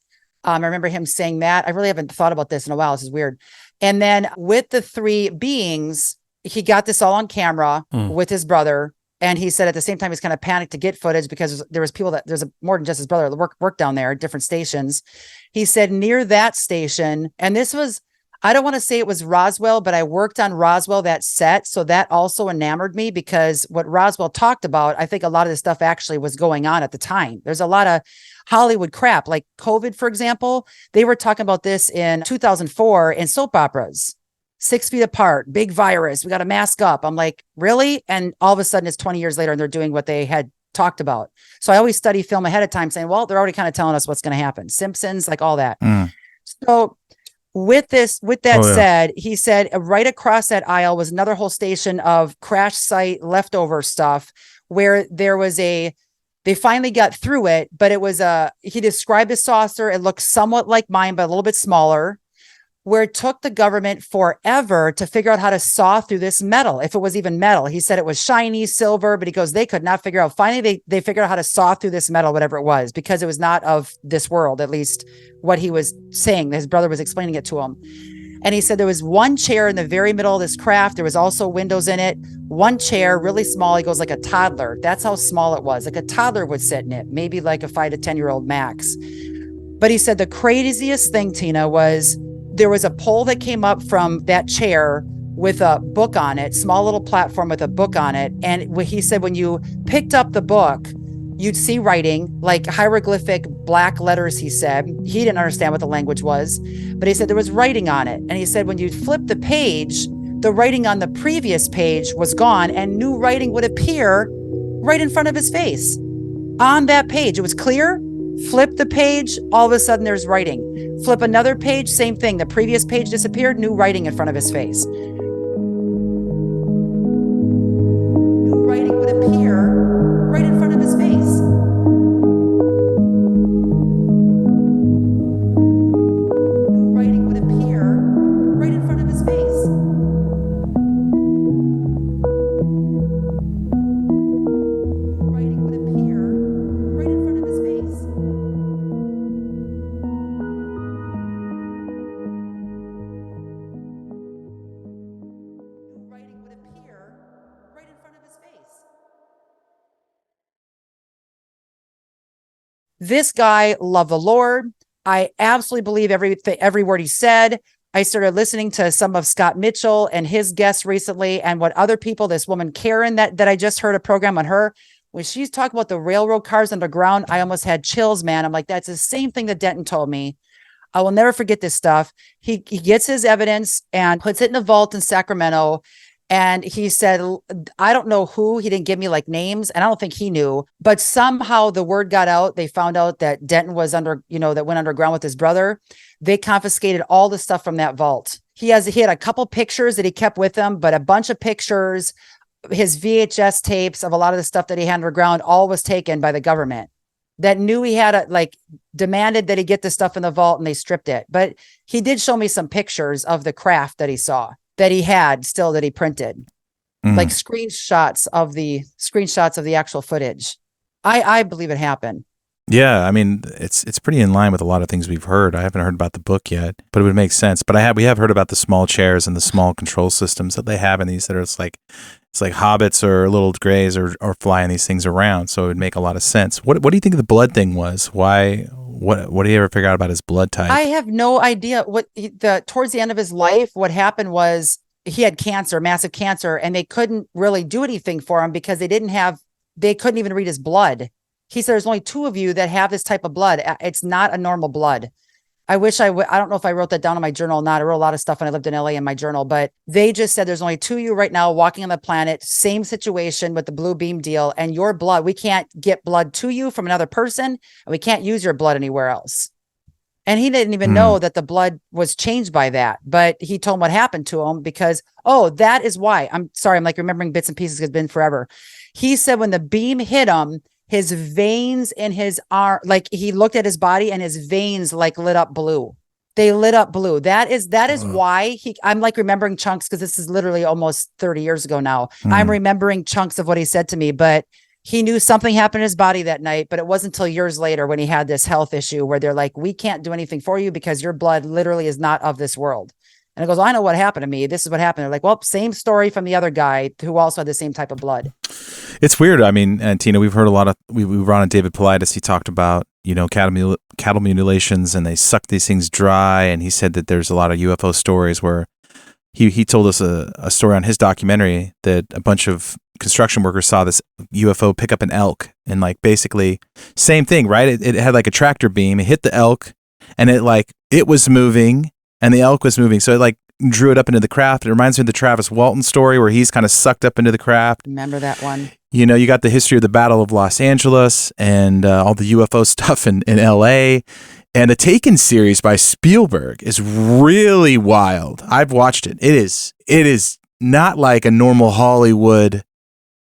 I remember him saying that. I really haven't thought about this in a while. This is weird. And then with the three beings, he got this all on camera with his brother. And he said at the same time, he's kind of panicked to get footage because there was people there's more than just his brother that work down there at different stations. He said near that station, and this was, I don't want to say it was Roswell, but I worked on Roswell, that set. So that also enamored me, because what Roswell talked about, I think a lot of this stuff actually was going on at the time. There's a lot of Hollywood crap, like COVID, for example. They were talking about this in 2004 in soap operas. 6 feet apart, big virus. We got to mask up. I'm like, really? And all of a sudden it's 20 years later and they're doing what they had talked about. So I always study film ahead of time saying, well, they're already kind of telling us what's going to happen. Simpsons, like all that. So with that said, he said right across that aisle was another whole station of crash site leftover stuff where they finally got through it, but it was he described a saucer. It looked somewhat like mine, but a little bit smaller, where it took the government forever to figure out how to saw through this metal, if it was even metal. He said it was shiny silver, but he goes, they could not figure out. Finally, they figured out how to saw through this metal, whatever it was, because it was not of this world, at least what he was saying. His brother was explaining it to him. And he said there was one chair in the very middle of this craft. There was also windows in it. One chair, really small. He goes, like a toddler. That's how small it was. Like a toddler would sit in it, maybe like a 5 to 10-year-old max. But he said the craziest thing, Tina, was there was a pole that came up from that chair with a book on it, small little platform with a book on it. And he said when you picked up the book, you'd see writing, like hieroglyphic black letters, he said. He didn't understand what the language was, but he said there was writing on it. And he said when you flip the page, the writing on the previous page was gone and new writing would appear right in front of his face on that page. It was clear. Flip the page, all of a sudden there's writing. Flip another page, same thing. The previous page disappeared, new writing in front of his face. New writing would appear right in front of his face. New writing would appear right in front of his face. New writing would appear right in front of his face. Writing would appear right in front of his face. This guy loved the Lord. I absolutely believe every word he said. I started listening to some of Scott Mitchell and his guests recently, and what other people, this woman Karen that I just heard a program on her, when she's talking about the railroad cars underground, I almost had chills, man. I'm like, that's the same thing that Denton told me. I will never forget this stuff. He gets his evidence and puts it in a vault in Sacramento. And he said, I don't know who, he didn't give me like names, and I don't think he knew, but somehow the word got out. They found out that Denton was that went underground with his brother. They confiscated all the stuff from that vault. He had a couple pictures that he kept with him, but a bunch of pictures, his VHS tapes of a lot of the stuff that he had underground, all was taken by the government that knew he had demanded that he get the stuff in the vault, and they stripped it. But he did show me some pictures of the craft that he saw, that he had still, that he printed, like screenshots of the actual footage. I believe it happened. Yeah, I mean, it's pretty in line with a lot of things we've heard. I haven't heard about the book yet, but it would make sense. But we have heard about the small chairs and the small control systems that they have in these that are it's like hobbits or little grays or flying these things around. So it would make a lot of sense. What do you think the blood thing was? Why? What do you ever figure out about his blood type? I have no idea. Towards the end of his life, what happened was he had cancer, massive cancer, and they couldn't really do anything for him because they couldn't even read his blood. He said, there's only 2 of you that have this type of blood. It's not a normal blood. I wish I don't know if I wrote that down in my journal or not. I wrote a lot of stuff when I lived in LA in my journal, but they just said there's only 2 of you right now walking on the planet, same situation with the blue beam deal, and your blood, we can't get blood to you from another person, and we can't use your blood anywhere else. And he didn't even know that the blood was changed by that, but he told him what happened to him because, that is why. I'm sorry, I'm like remembering bits and pieces because it's been forever. He said when the beam hit him, his veins in his arm, like he looked at his body and his veins like lit up blue. They lit up blue. That is why I'm like remembering chunks because this is literally almost 30 years ago now. I'm remembering chunks of what he said to me, but he knew something happened in his body that night, but it wasn't until years later when he had this health issue where they're like, we can't do anything for you because your blood literally is not of this world. And it goes, I know what happened to me. This is what happened. They're like, well, same story from the other guy who also had the same type of blood. It's weird. I mean, and Tina, we've heard a lot of, we were on David Paulides. He talked about, cattle mutilations and they suck these things dry. And he said that there's a lot of UFO stories where he told us a story on his documentary that a bunch of construction workers saw this UFO pick up an elk and like basically same thing, right? It had like a tractor beam. It hit the elk and it was moving and the elk was moving. So it like drew it up into the craft. It reminds me of the Travis Walton story where he's kind of sucked up into the craft. Remember that one? You got the history of the Battle of Los Angeles and all the UFO stuff in LA. And the Taken series by Spielberg is really wild. I've watched it. It is not like a normal Hollywood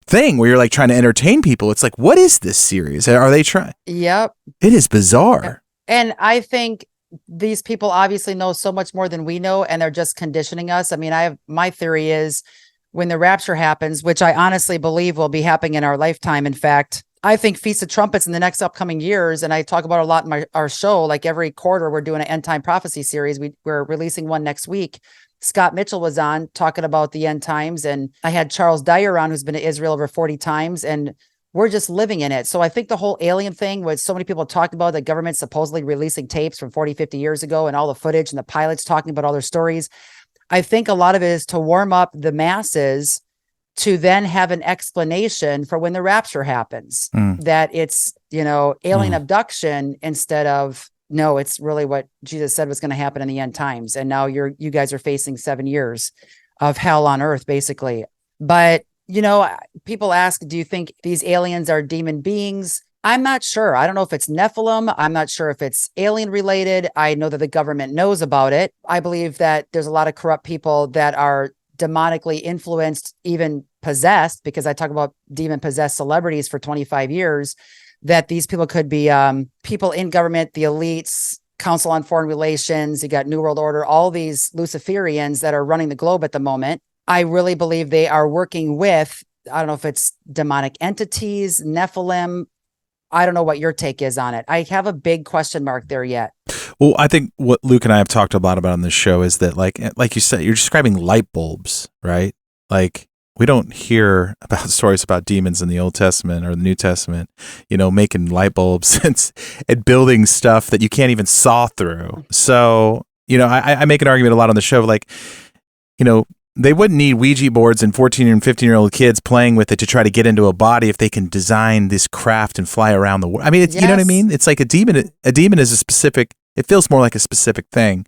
thing where you're like trying to entertain people. It's like, what is this series? Are they trying? Yep. It is bizarre. And I think these people obviously know so much more than we know, and they're just conditioning us. I mean, my theory is when the rapture happens, which I honestly believe will be happening in our lifetime. In fact, I think Feast of Trumpets in the next upcoming years, and I talk about a lot in our show, like every quarter, we're doing an end time prophecy series. We're releasing one next week. Scott Mitchell was on talking about the end times, and I had Charles Dyer on, who's been to Israel over 40 times, and we're just living in it. So I think the whole alien thing, what so many people talk about, the government supposedly releasing tapes from 40, 50 years ago and all the footage and the pilots talking about all their stories. I think a lot of it is to warm up the masses to then have an explanation for when the rapture happens, that it's, alien abduction instead of, no, it's really what Jesus said was going to happen in the end times. And now you guys are facing 7 years of hell on earth, basically. But, people ask, do you think these aliens are demon beings? I'm not sure. I don't know if it's Nephilim. I'm not sure if it's alien related. I know that the government knows about it. I believe that there's a lot of corrupt people that are demonically influenced, even possessed, because I talk about demon possessed celebrities for 25 years, that these people could be people in government, the elites, Council on Foreign Relations, you got New World Order, all these Luciferians that are running the globe at the moment. I really believe they are working with, I don't know if it's demonic entities, Nephilim. I don't know what your take is on it. I have a big question mark there yet. Well, I think what Luke and I have talked a lot about on this show is that, like you said, you're describing light bulbs, right? Like, we don't hear about stories about demons in the Old Testament or the New Testament, making light bulbs and building stuff that you can't even saw through. So, I make an argument a lot on the show, like, they wouldn't need Ouija boards and 14 and 15-year-old kids playing with it to try to get into a body if they can design this craft and fly around the world. I mean, it's, yes. You know what I mean? It's like a demon. A demon is it feels more like a specific thing.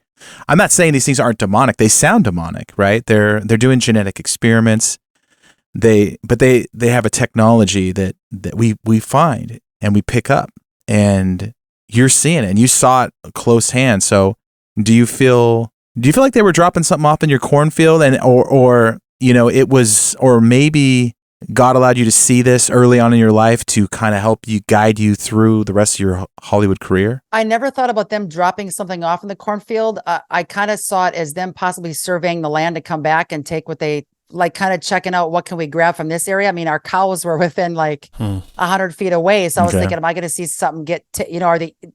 I'm not saying these things aren't demonic. They sound demonic, right? They're doing genetic experiments. They have a technology that we find and we pick up, and you're seeing it and you saw it close hand. So do you feel like they were dropping something off in your cornfield, and or it was, or maybe God allowed you to see this early on in your life to kind of help you, guide you through the rest of your Hollywood career? I never thought about them dropping something off in the cornfield. I kind of saw it as them possibly surveying the land to come back and take what they like, kind of checking out what can we grab from this area. I mean, our cows were within like 100 feet away. So I was thinking, am I going to see something did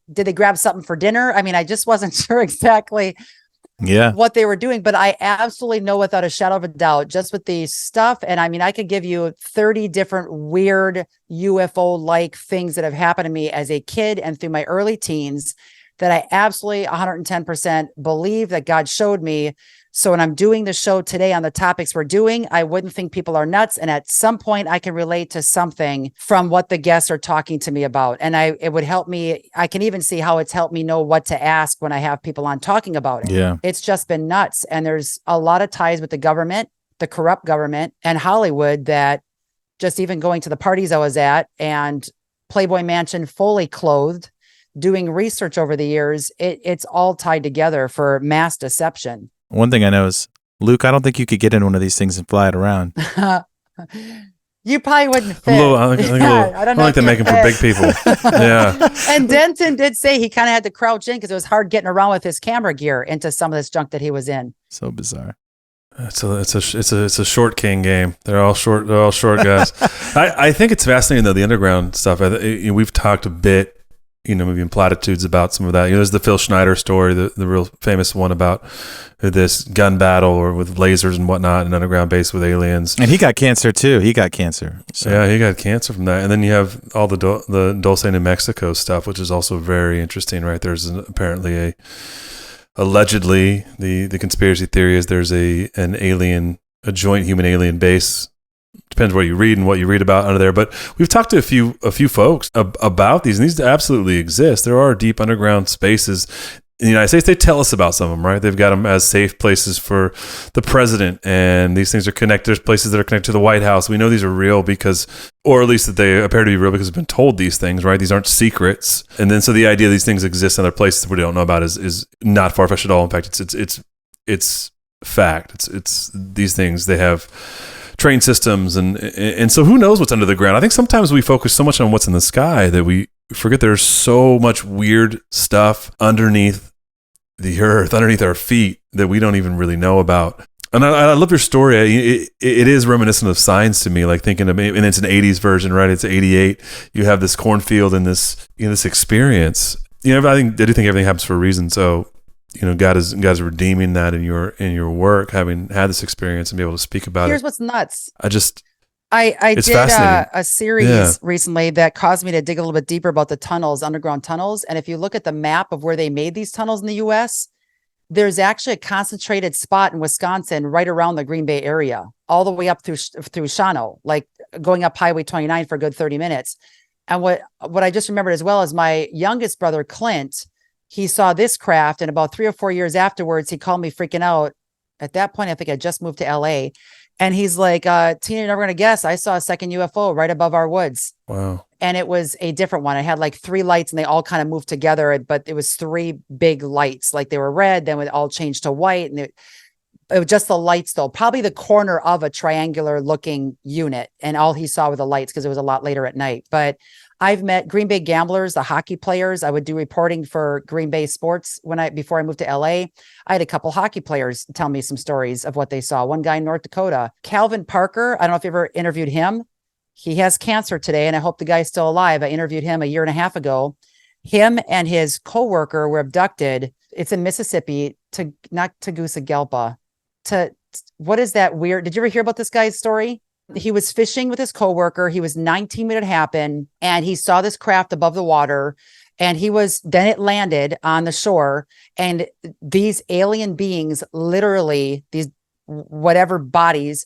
they grab something for dinner? I mean, I just wasn't sure exactly what they were doing, but I absolutely know without a shadow of a doubt, just with the stuff. And I mean, I could give you 30 different weird UFO-like things that have happened to me as a kid and through my early teens that I absolutely 110% believe that God showed me, So when I'm doing the show today on the topics we're doing, I wouldn't think people are nuts. And at some point I can relate to something from what the guests are talking to me about. And it would help me. I can even see how it's helped me know what to ask when I have people on talking about it. Yeah. It's just been nuts. And there's a lot of ties with the government, the corrupt government, and Hollywood, that just even going to the parties I was at and Playboy Mansion fully clothed, doing research over the years, it's all tied together for mass deception. One thing I know is, Luke, I don't think you could get in one of these things and fly it around. You probably wouldn't fit. I don't like to make them for big people. Yeah. And Denton did say he kind of had to crouch in because it was hard getting around with his camera gear into some of this junk that he was in. So bizarre. It's a short king game. They're all short guys. I think it's fascinating though, the underground stuff. We've talked a bit, maybe in platitudes about some of that. There's the Phil Schneider story, the real famous one about this gun battle or with lasers and whatnot, in an underground base with aliens. And he got cancer too. He got cancer. So. Yeah, he got cancer from that. And then you have all the Dulce, New Mexico stuff, which is also very interesting, right? There's apparently allegedly the conspiracy theory is there's a joint human alien base. Depends what you read and what you read about under there. But we've talked to a few folks about these, and these absolutely exist. There are deep underground spaces in the United States. They tell us about some of them, right? They've got them as safe places for the president, and these things are connected. There's places that are connected to the White House. We know these are real or at least that they appear to be real because we've been told these things, right? These aren't secrets. And then so the idea these things exist in other places we don't know about is not far-fetched at all. In fact, it's fact. It's these things, they have train systems, and so who knows what's under the ground. I think sometimes we focus so much on what's in the sky that we forget there's so much weird stuff underneath the earth, underneath our feet, that we don't even really know about. And I love your story. It is reminiscent of Signs to me, like thinking of, and it's an 80s version, right? It's 88. You have this cornfield and this experience. I do think everything happens for a reason. So God is redeeming that in your work, having had this experience and be able to speak about it. Here's what's nuts. I did a series recently that caused me to dig a little bit deeper about the tunnels, underground tunnels. And if you look at the map of where they made these tunnels in the U.S., there's actually a concentrated spot in Wisconsin right around the Green Bay area, all the way up through Shawano, like going up Highway 29 for a good 30 minutes. And what I just remembered as well is my youngest brother, Clint, he saw this craft, and about 3 or 4 years afterwards, he called me freaking out. At that point, I think I just moved to LA. And he's like, Tina, you're never going to guess. I saw a second UFO right above our woods. Wow. And it was a different one. It had like 3 lights and they all kind of moved together, but it was 3 big lights. Like they were red, then it all changed to white. And it was just the lights though, probably the corner of a triangular looking unit. And all he saw were the lights because it was a lot later at night. But I've met Green Bay gamblers, the hockey players. I would do reporting for Green Bay sports before I moved to LA. I had a couple hockey players tell me some stories of what they saw. One guy in North Dakota, Calvin Parker. I don't know if you ever interviewed him. He has cancer today, and I hope the guy's still alive. I interviewed him a year and a half ago. Him and his coworker were abducted. It's in Mississippi, not Tegucigalpa. What is that weird? Did you ever hear about this guy's story? He was fishing with his coworker. He was 19 when it happened, and he saw this craft above the water, and then it landed on the shore, and these alien beings, literally these whatever bodies,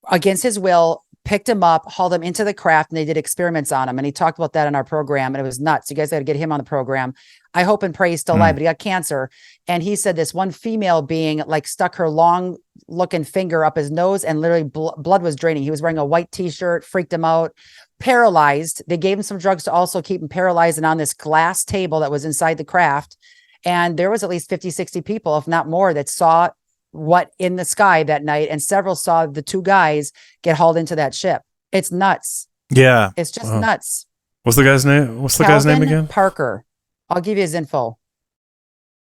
against his will, picked him up, hauled him into the craft, and they did experiments on him. And he talked about that in our program, and it was nuts. You guys got to get him on the program. I hope and pray he's still alive, but he got cancer. And he said this one female being like stuck her long looking finger up his nose, and literally blood was draining. He was wearing a white t-shirt, freaked him out, paralyzed. They gave him some drugs to also keep him paralyzed and on this glass table that was inside the craft. And there was at least 50, 60 people, if not more, that saw what in the sky that night. And several saw the 2 guys get hauled into that ship. It's nuts. Yeah. It's just nuts. What's the guy's name? What's the guy's name again? Parker. I'll give you his info.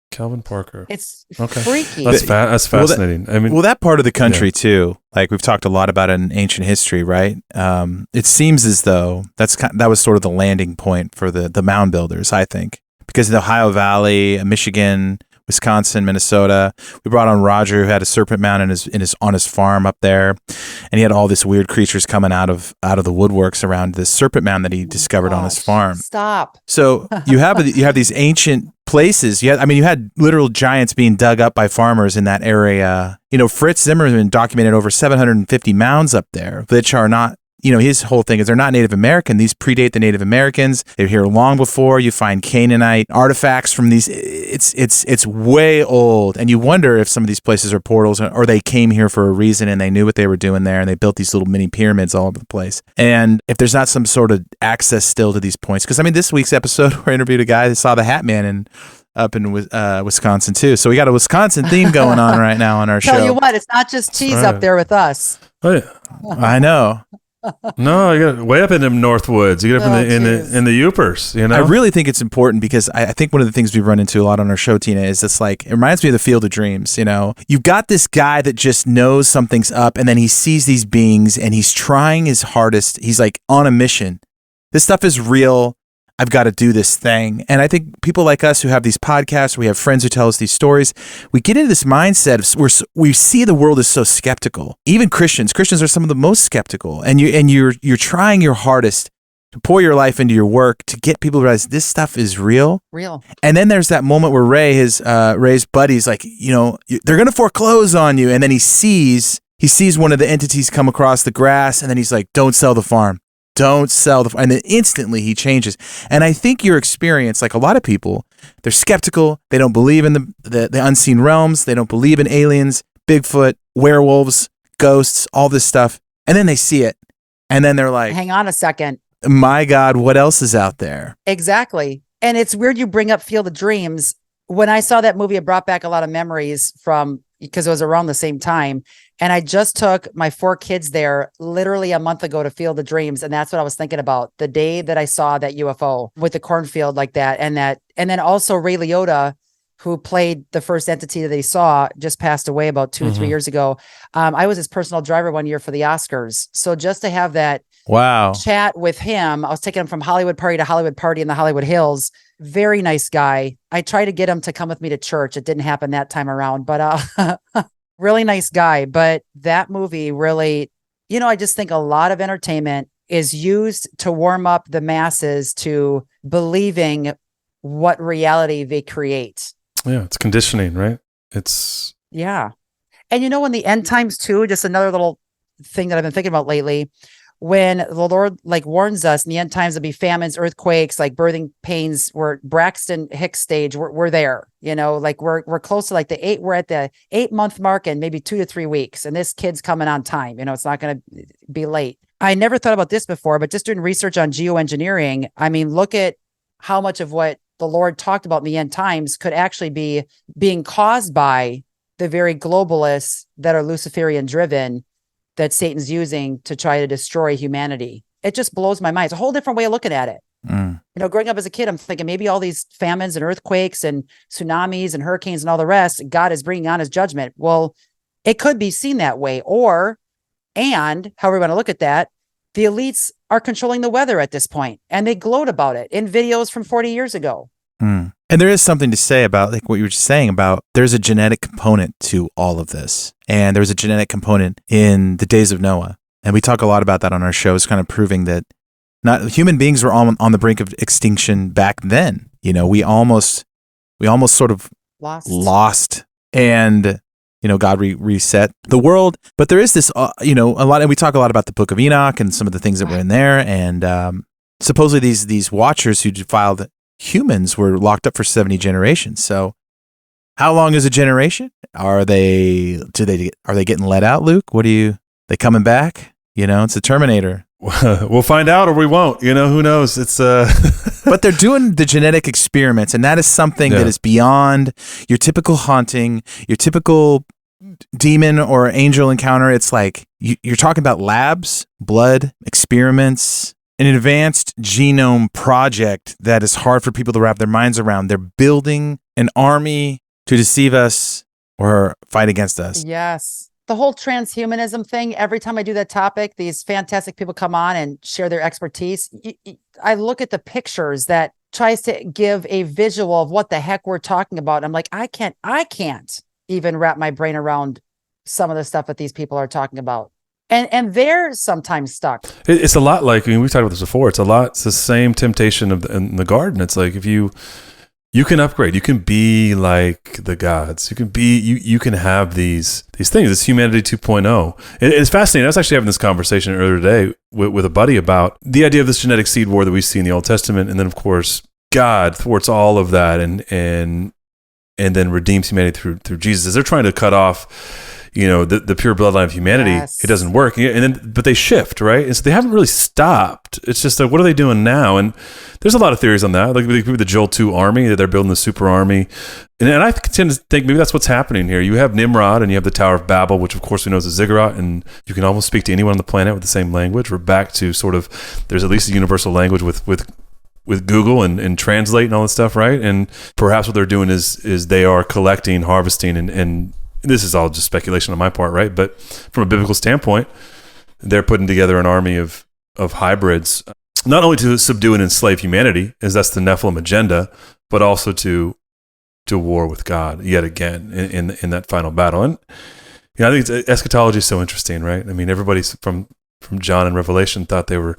Calvin Parker. It's freaky. That's fascinating. That part of the country too. Like we've talked a lot about in ancient history, right? It seems as though that was sort of the landing point for the mound builders, I think, because the Ohio Valley, Michigan, Wisconsin, Minnesota. We brought on Roger, who had a serpent mound on his farm up there, and he had all these weird creatures coming out of the woodworks around this serpent mound that he discovered on his farm. Stop. So you have these ancient places. You had literal giants being dug up by farmers in that area. Fritz Zimmerman documented over 750 mounds up there, which are not, his whole thing is they're not Native American. These predate the Native Americans. They're here long before. You find Canaanite artifacts from these. It's way old. And you wonder if some of these places are portals or they came here for a reason and they knew what they were doing there and they built these little mini pyramids all over the place. And if there's not some sort of access still to these points. Because, this week's episode, we interviewed a guy that saw the Hat Man up in Wisconsin, too. So we got a Wisconsin theme going on right now on our show. Tell you what, it's not just cheese up there with us. Oh, yeah. I know. No, you got way up in the North Woods. You get up in the Upers, I really think it's important because I think one of the things we run into a lot on our show, Tina, is this it reminds me of the Field of Dreams. You've got this guy that just knows something's up and then he sees these beings and he's trying his hardest. He's on a mission. This stuff is real. I've got to do this thing. And I think people like us who have these podcasts, we have friends who tell us these stories, we get into this mindset of we see the world as so skeptical. Even Christians are some of the most skeptical. And you're trying your hardest to pour your life into your work to get people to realize this stuff is real. Real. And then there's that moment where Ray's buddy's they're going to foreclose on you. And then he sees one of the entities come across the grass and then he's like, don't sell the farm. Don't sell the farm. And then instantly he changes. And I think your experience, like a lot of people, they're skeptical. They don't believe in the unseen realms. They don't believe in aliens, Bigfoot, werewolves, ghosts, all this stuff. And then they see it. And then they're like, hang on a second. My God, what else is out there? Exactly. And it's weird you bring up Field of Dreams. When I saw that movie, it brought back a lot of memories because it was around the same time. And I just took my 4 kids there literally a month ago to Field of Dreams. And that's what I was thinking about the day that I saw that UFO with the cornfield like that. And then also Ray Liotta, who played the first entity that they saw, just passed away about 2 or 3 years ago. I was his personal driver one year for the Oscars. So just to have that chat with him, I was taking him from Hollywood party to Hollywood party in the Hollywood Hills. Very nice guy. I tried to get him to come with me to church. It didn't happen that time around, but really nice guy. But that movie really, I just think a lot of entertainment is used to warm up the masses to believing what reality they create. Yeah, it's conditioning, right? Yeah. And in the end times too, just another little thing that I've been thinking about lately, when the Lord warns us in the end times, there'll be famines, earthquakes, birthing pains. We're Braxton Hicks stage. We're there, we're close to we're at the 8-month mark and maybe 2 to 3 weeks. And this kid's coming on time. It's not going to be late. I never thought about this before, but just doing research on geoengineering, look at how much of what the Lord talked about in the end times could actually be being caused by the very globalists that are Luciferian driven that Satan's using to try to destroy humanity. It just blows my mind. It's a whole different way of looking at it. Growing up as a kid, I'm thinking maybe all these famines and earthquakes and tsunamis and hurricanes and all the rest, God is bringing on his judgment. Well, it could be seen that way. And however we want to look at that, the elites are controlling the weather at this point, and they gloat about it in videos from 40 years ago. And there is something to say about what you were just saying about there's a genetic component to all of this. And there was a genetic component in the days of Noah. And we talk a lot about that on our shows, kind of proving that not human beings were on the brink of extinction back then. We almost sort of lost and, God reset the world. But there is this, a lot, and we talk a lot about the Book of Enoch and some of the things that were in there. And supposedly these watchers who defiled humans were locked up for 70 generations. So how long is a generation? Are they getting let out, Luke? They coming back? It's a Terminator. We'll find out or we won't. Who knows? It's But they're doing the genetic experiments, and that is something that is beyond your typical haunting, your typical demon or angel encounter. It's like you're talking about labs, blood, experiments, an advanced genome project that is hard for people to wrap their minds around. They're building an army to deceive us or fight against us. Yes. The whole transhumanism thing, every time I do that topic, these fantastic people come on and share their expertise. I look at the pictures that tries to give a visual of what the heck we're talking about. I'm like, I can't even wrap my brain around some of the stuff that these people are talking about. And they're sometimes stuck. It's a lot like, we've talked about this before. It's the same temptation in the garden. It's like if you You can upgrade. You can be like the gods. You can have these things. It's humanity 2.0. It's fascinating. I was actually having this conversation earlier today with a buddy about the idea of this genetic seed war that we see in the Old Testament, and then of course God thwarts all of that and then redeems humanity through Jesus. As they're trying to cut off, the pure bloodline of humanity, Yes. It doesn't work. But they shift, right? And so they haven't really stopped. It's just like, what are they doing now? And there's a lot of theories on that. Like maybe the Joel 2 army, that they're building the super army. And I tend to think maybe that's what's happening here. You have Nimrod and you have the Tower of Babel, which of course we know is a ziggurat, and you can almost speak to anyone on the planet with the same language. We're back to sort of, there's at least a universal language with Google and Translate and all that stuff, right? And perhaps what they're doing is they are collecting, harvesting, and this is all just speculation on my part, right? But from a biblical standpoint, they're putting together an army of hybrids, not only to subdue and enslave humanity, as that's the Nephilim agenda, but also to war with God yet again in that final battle. And I think eschatology is so interesting, right? I mean, everybody's from John and Revelation thought they were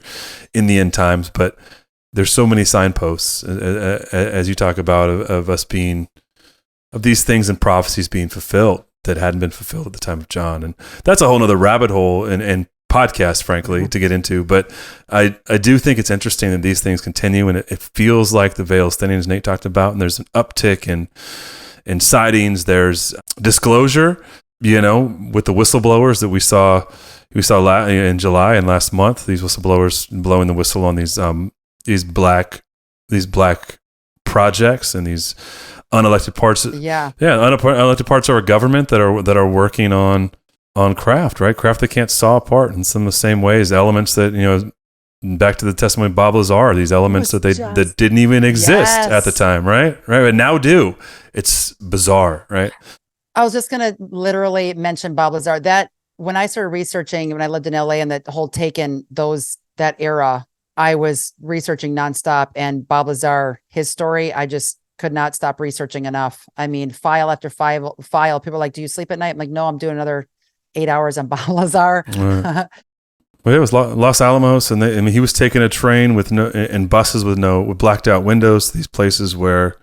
in the end times, but there's so many signposts, as you talk about, of us being, of these things and prophecies being fulfilled that hadn't been fulfilled at the time of John. And that's a whole nother rabbit hole and podcast, frankly, to get into. But I do think it's interesting that these things continue, and it feels like the veil is thinning, as Nate talked about, and there's an uptick in sightings. There's disclosure, with the whistleblowers that we saw in July and last month, these whistleblowers blowing the whistle on these black projects and these unelected parts. Unelected parts of our government that are working on craft, right? Craft that can't saw apart in some of the same ways. Elements that, back to the testimony of Bob Lazar, these elements that didn't even exist at the time, right? But now do. It's bizarre, right? I was just going to literally mention Bob Lazar. That when I started researching, when I lived in LA and that whole that era, I was researching nonstop, and Bob Lazar, his story, I just could not stop researching enough. I mean, file after file. People are like, do you sleep at night? I'm like, no, I'm doing another 8 hours on Bob Lazar. Right. Well, it was Los Alamos, and he was taking a train and buses with blacked out windows to these places where,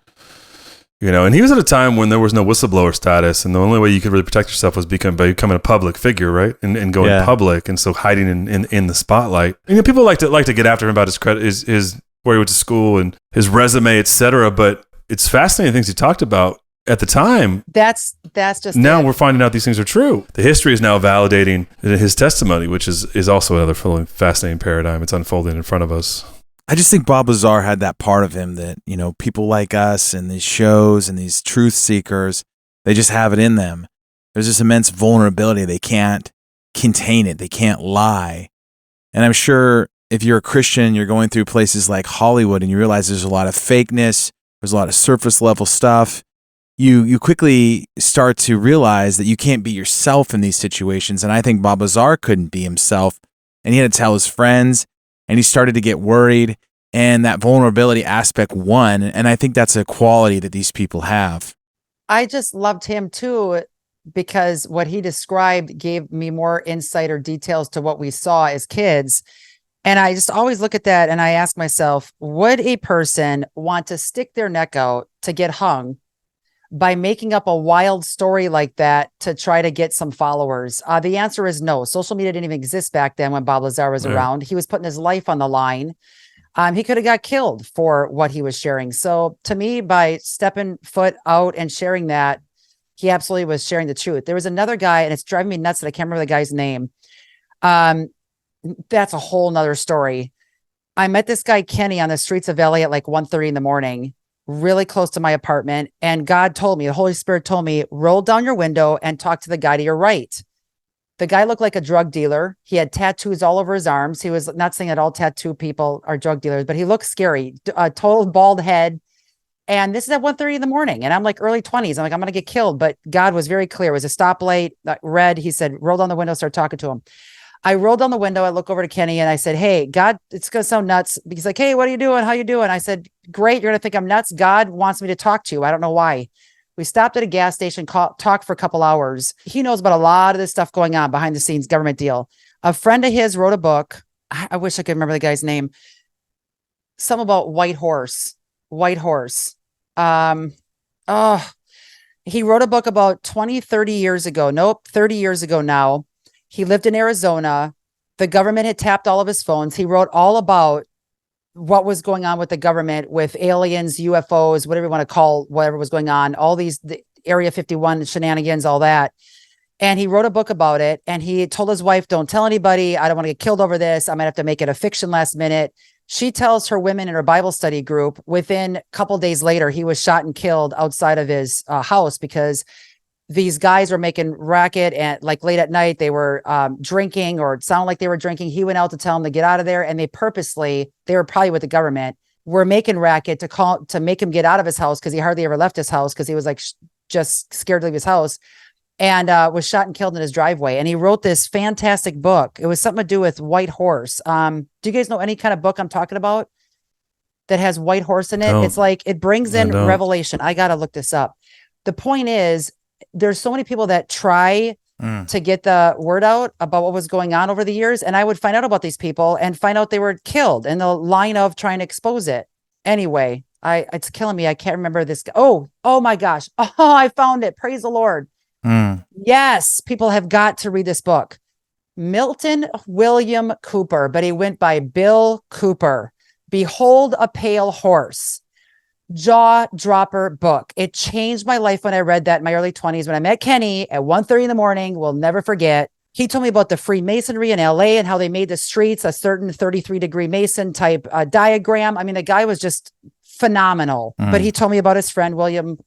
and he was at a time when there was no whistleblower status, and the only way you could really protect yourself was by becoming a public figure, right? And going public, and so hiding in the spotlight. People like to get after him about his credit, his where he went to school and his resume, etc. But it's fascinating things he talked about at the time. That's just now we're finding out these things are true. The history is now validating his testimony, which is also another fascinating paradigm. It's unfolding in front of us. I just think Bob Lazar had that part of him that, people like us and these shows and these truth seekers, they just have it in them. There's this immense vulnerability. They can't contain it. They can't lie. And I'm sure if you're a Christian, you're going through places like Hollywood and you realize there's a lot of fakeness, there's a lot of surface level stuff. You quickly start to realize that you can't be yourself in these situations. And I think Bob Lazar couldn't be himself, and he had to tell his friends, and he started to get worried, and that vulnerability aspect won. And I think that's a quality that these people have. I just loved him too, because what he described gave me more insight or details to what we saw as kids. And I just always look at that and I ask myself, would a person want to stick their neck out to get hung by making up a wild story like that to try to get some followers? The answer is no. Social media didn't even exist back then when Bob Lazar was around. He was putting his life on the line. He could have got killed for what he was sharing. So to me, by stepping foot out and sharing that, he absolutely was sharing the truth. There was another guy, and it's driving me nuts that I can't remember the guy's name. That's a whole nother story. I met this guy, Kenny, on the streets of LA at like 1:30 in the morning, really close to my apartment. And God told me, the Holy Spirit told me, roll down your window and talk to the guy to your right. The guy looked like a drug dealer. He had tattoos all over his arms. He was not saying that all tattoo people are drug dealers, but he looked scary, a total bald head. And this is at 1:30 in the morning. And I'm like early 20s. I'm like, I'm going to get killed. But God was very clear. It was a stoplight, red. He said, roll down the window, start talking to him. I rolled down the window. I look over to Kenny and I said, hey, God, it's going to sound nuts. He's like, hey, what are you doing? How you doing? I said, great. You're going to think I'm nuts. God wants me to talk to you. I don't know why. We stopped at a gas station, talked for a couple hours. He knows about a lot of this stuff going on behind the scenes, government deal. A friend of his wrote a book. I wish I could remember the guy's name. Something about white horse. Oh, he wrote a book about 20, 30 years ago. Nope, 30 years ago now. He lived in Arizona. The government had tapped all of his phones. He wrote all about what was going on with the government, with aliens, UFOs, whatever you want to call whatever was going on, all these the Area 51 shenanigans, all that. And he wrote a book about it. And he told his wife, don't tell anybody. I don't want to get killed over this. I might have to make it a fiction last minute. She tells her women in her Bible study group, within a couple days later, he was shot and killed outside of his house because these guys were making racket, and like late at night, they were drinking, or it sounded like they were drinking. He went out to tell them to get out of there. And they were probably with the government, were making racket to make him get out of his house, because he hardly ever left his house, because he was like just scared to leave his house, and was shot and killed in his driveway. And he wrote this fantastic book. It was something to do with white horse. Do you guys know any kind of book I'm talking about that has white horse in it? No. It's like, it brings in revelation. I got to look this up. The point is, there's so many people that try to get the word out about what was going on over the years. And I would find out about these people and find out they were killed in the line of trying to expose it. Anyway, it's killing me. I can't remember this. Oh my gosh. Oh, I found it. Praise the Lord. Yes. People have got to read this book. Milton William Cooper, but he went by Bill Cooper. Behold a Pale Horse. Jaw dropper book. It changed my life when I read that in my early 20s, when I met Kenny at 1:30 in the morning. We'll never forget. He told me about the Freemasonry in LA and how they made the streets a certain 33-degree Mason type diagram. I mean, the guy was just phenomenal. But he told me about his friend, Bill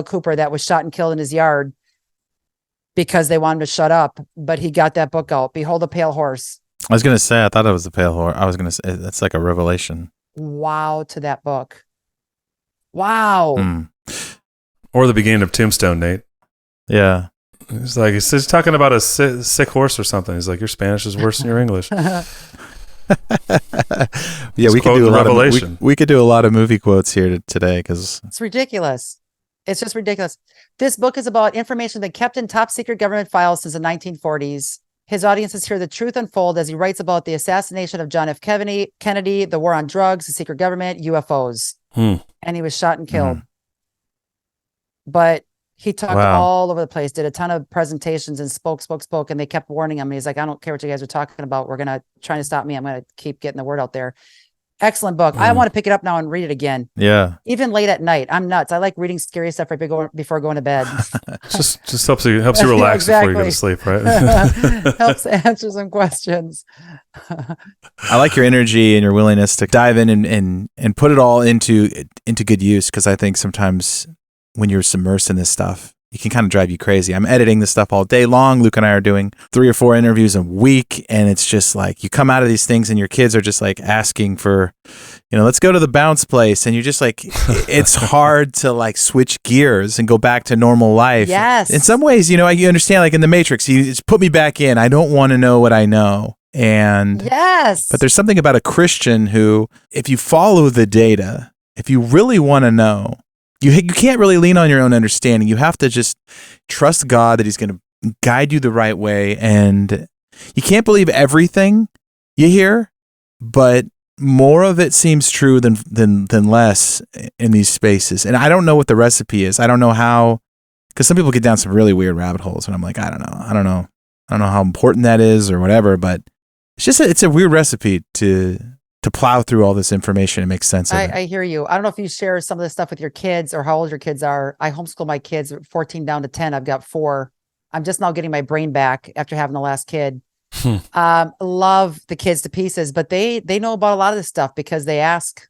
Cooper, that was shot and killed in his yard because they wanted him to shut up. But he got that book out. Behold a Pale Horse. I was going to say, I thought it was the Pale Horse. I was going to say, that's like a revelation. Wow to that book. Wow. Or the beginning of Tombstone, Nate. Yeah. It's like, he's talking about a sick horse or something. He's like, your Spanish is worse than your English. Yeah, we could do a lot of we could do a lot of movie quotes here today, because it's ridiculous. It's just ridiculous. This book is about information that kept in top secret government files since the 1940s. His audiences hear the truth unfold as he writes about the assassination of John F. Kennedy, the war on drugs, the secret government, UFOs. And he was shot and killed. But he talked all over the place, did a ton of presentations, and spoke. And they kept warning him. And he's like, I don't care what you guys are talking about. We're trying to stop me. I'm going to keep getting the word out there. Excellent book. I want to pick it up now and read it again. Yeah. Even late at night. I'm nuts. I like reading scary stuff before going to bed. just helps you relax before you go to sleep, right? Helps answer some questions. I like your energy and your willingness to dive in and put it all into good use, because I think sometimes when you're submersed in this stuff, it can kind of drive you crazy. I'm editing this stuff all day long. Luke and I are doing 3 or 4 interviews a week, and it's just like, you come out of these things and your kids are just like asking for, let's go to the bounce place, and you're just like, it's hard to like switch gears and go back to normal life. Yes. In some ways, you understand, like in the Matrix, you just put me back in. I don't want to know what I know. And yes, but there's something about a Christian who, if you follow the data, if you really want to know, you can't really lean on your own understanding. You have to just trust God that He's going to guide you the right way. And you can't believe everything you hear, but more of it seems true than less in these spaces. And I don't know what the recipe is. I don't know how, because some people get down some really weird rabbit holes, and I'm like, I don't know how important that is or whatever, but it's a weird recipe to plow through all this information and make sense of it. I hear you. I don't know if you share some of this stuff with your kids or how old your kids are. I homeschool my kids 14 down to 10. I've got 4. I'm just now getting my brain back after having the last kid. Love the kids to pieces, but they know about a lot of this stuff because they ask,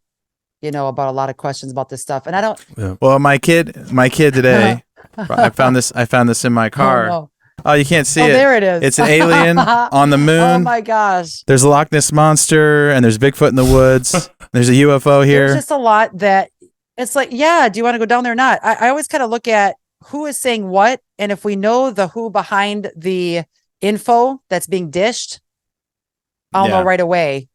about a lot of questions about this stuff. And I don't. Yeah. Well, my kid today, I found this in my car. Oh, no. Oh, you can't see it. There it is. It's an alien on the moon. Oh my gosh. There's a Loch Ness monster, and there's Bigfoot in the woods. There's a UFO here. There's just a lot that it's like, yeah, do you want to go down there or not? I always kind of look at who is saying what, and if we know the who behind the info that's being dished, I'll know right away.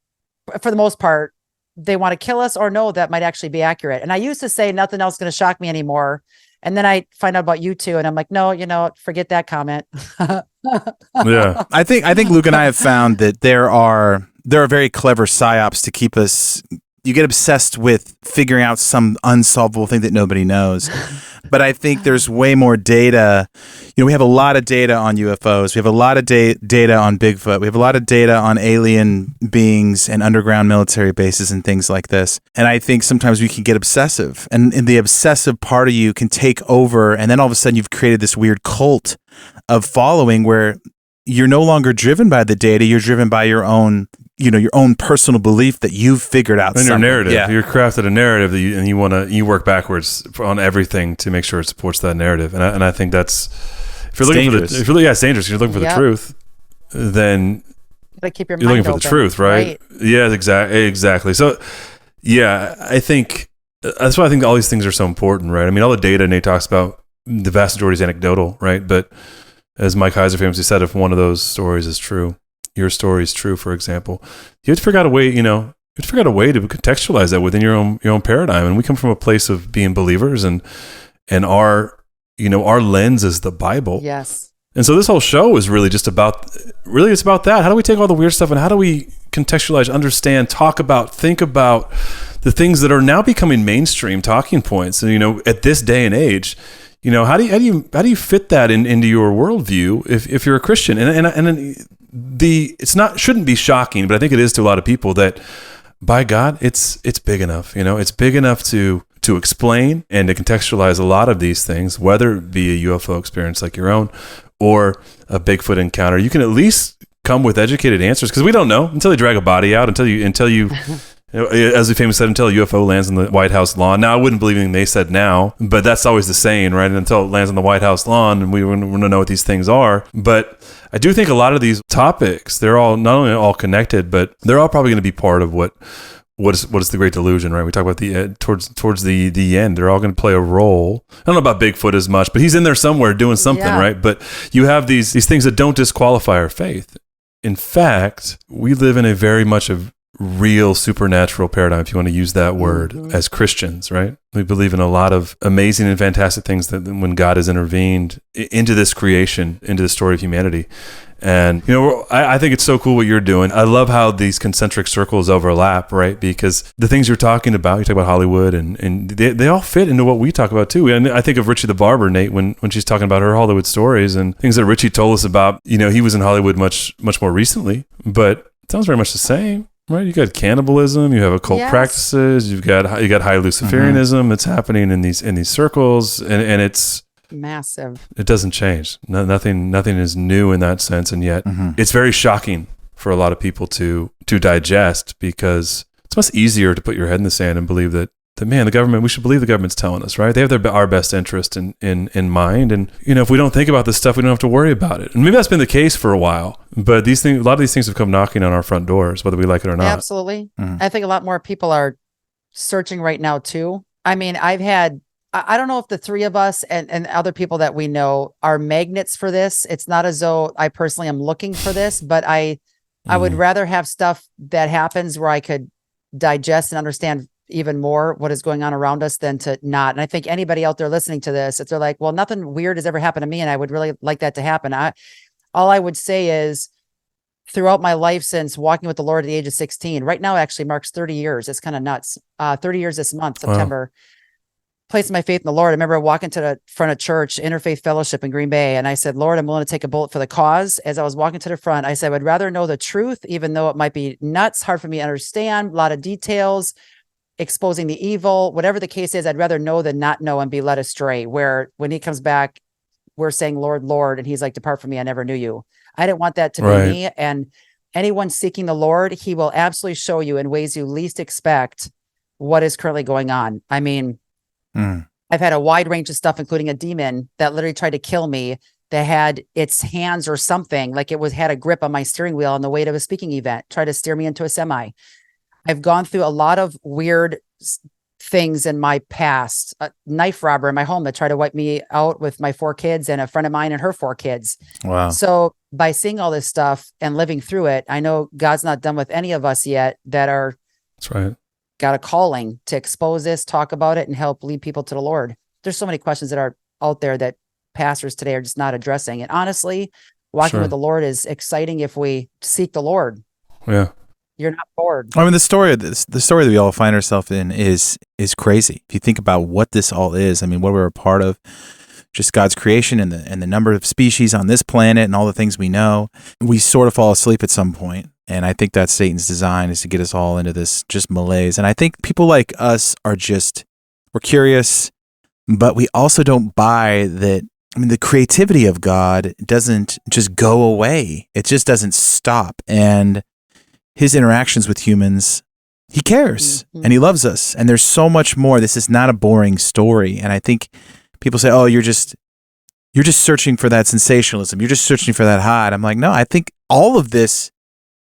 For the most part, they want to kill us, or no, that might actually be accurate. And I used to say nothing else is going to shock me anymore. And then I find out about you two, and I'm like, no, forget that comment. Yeah. I think Luke and I have found that there are very clever psyops to keep us, you get obsessed with figuring out some unsolvable thing that nobody knows. But I think there's way more data. We have a lot of data on UFOs. We have a lot of data on Bigfoot. We have a lot of data on alien beings and underground military bases and things like this. And I think sometimes we can get obsessive, and the obsessive part of you can take over. And then all of a sudden you've created this weird cult of following where you're no longer driven by the data. You're driven by your own personal belief that you've figured out. And your narrative, yeah. You're crafted a narrative that you work backwards on everything to make sure it supports that narrative. And I think that's, if you're looking dangerous. it's dangerous. If you're looking for the truth, then gotta keep your you're mind looking for open, the truth, right? Yeah, exactly. So, yeah, I think that's why I think all these things are so important, right? I mean, all the data Nate talks about, the vast majority is anecdotal, right? But as Mike Heiser famously said, if one of those stories is true, your story is true, for example, you have to figure out a way, to contextualize that within your own paradigm. And we come from a place of being believers, and our lens is the Bible. Yes. And so this whole show is really it's about that. How do we take all the weird stuff and how do we contextualize, understand, talk about, think about the things that are now becoming mainstream talking points? And, at this day and age, how do you fit that into your worldview if you're a Christian? Shouldn't be shocking, but I think it is to a lot of people that, by God, it's big enough. It's big enough to explain and to contextualize a lot of these things, whether it be a UFO experience like your own or a Bigfoot encounter. You can at least come with educated answers, because we don't know until they drag a body out, until you as the famous said, until a UFO lands on the White House lawn. Now, I wouldn't believe anything they said now, but that's always the saying, right? Until it lands on the White House lawn, and we want to know what these things are. But I do think a lot of these topics, they're all not only all connected, but they're all probably going to be part of what is the Great Delusion, right? We talk about the towards the end. They're all going to play a role. I don't know about Bigfoot as much, but he's in there somewhere doing something, right? But you have these things that don't disqualify our faith. In fact, we live in a very much of real supernatural paradigm, if you want to use that word, as Christians, right? We believe in a lot of amazing and fantastic things that when God has intervened into this creation, into the story of humanity. And, I think it's so cool what you're doing. I love how these concentric circles overlap, right? Because the things you're talking about, you talk about Hollywood, and they all fit into what we talk about too. And I think of Richie the Barber, Nate, when she's talking about her Hollywood stories and things that Richie told us about. He was in Hollywood much more recently, but it sounds very much the same. Right, you got cannibalism, you have occult practices, you got high Luciferianism that's happening in these circles, and it's massive. It doesn't change. Nothing is new in that sense, and yet it's very shocking for a lot of people to digest, because it's much easier to put your head in the sand and believe that the government, we should believe the government's telling us, right? They have our best interest in mind. And, if we don't think about this stuff, we don't have to worry about it. And maybe that's been the case for a while, but a lot of these things have come knocking on our front doors, whether we like it or not. Absolutely. I think a lot more people are searching right now too. I mean, I don't know if the three of us and other people that we know are magnets for this. It's not as though I personally am looking for this, but I would rather have stuff that happens where I could digest and understand even more what is going on around us than to not. And I think anybody out there listening to this, if they're like, well, nothing weird has ever happened to me, and I would really like that to happen. All I would say is, throughout my life since walking with the Lord at the age of 16, right now actually marks 30 years. It's kind of nuts. 30 years this month, September. Wow. Placing my faith in the Lord. I remember walking to the front of church, Interfaith Fellowship in Green Bay, and I said, Lord, I'm willing to take a bullet for the cause. As I was walking to the front, I said, I would rather know the truth, even though it might be nuts, hard for me to understand, a lot of details, exposing the evil, whatever the case is. I'd rather know than not know and be led astray, where when he comes back, we're saying, Lord, Lord, and he's like, depart from me, I never knew you. I didn't want that to be me. And anyone seeking the Lord, he will absolutely show you in ways you least expect what is currently going on. I mean, I've had a wide range of stuff, including a demon that literally tried to kill me, that had its hands or something, like it had a grip on my steering wheel on the way to a speaking event, tried to steer me into a semi. I've gone through a lot of weird things in my past. A knife robber in my home that tried to wipe me out with my 4 kids, and a friend of mine and her 4 kids. Wow. So by seeing all this stuff and living through it, I know God's not done with any of us yet that are got a calling to expose this, talk about it, and help lead people to the Lord. There's so many questions that are out there that pastors today are just not addressing. And honestly, walking with the Lord is exciting if we seek the Lord. Yeah. You're not bored. I mean, the story that we all find ourselves in is crazy. If you think about what this all is, I mean, what we're a part of, just God's creation and the number of species on this planet and all the things we know, we sort of fall asleep at some point. And I think that's Satan's design, is to get us all into this just malaise. And I think people like us we're curious, but we also don't buy that. I mean, the creativity of God doesn't just go away. It just doesn't stop. And his interactions with humans, he cares and he loves us. And there's so much more. This is not a boring story. And I think people say, oh, you're just searching for that sensationalism. You're just searching for that high. And I'm like, no, I think all of this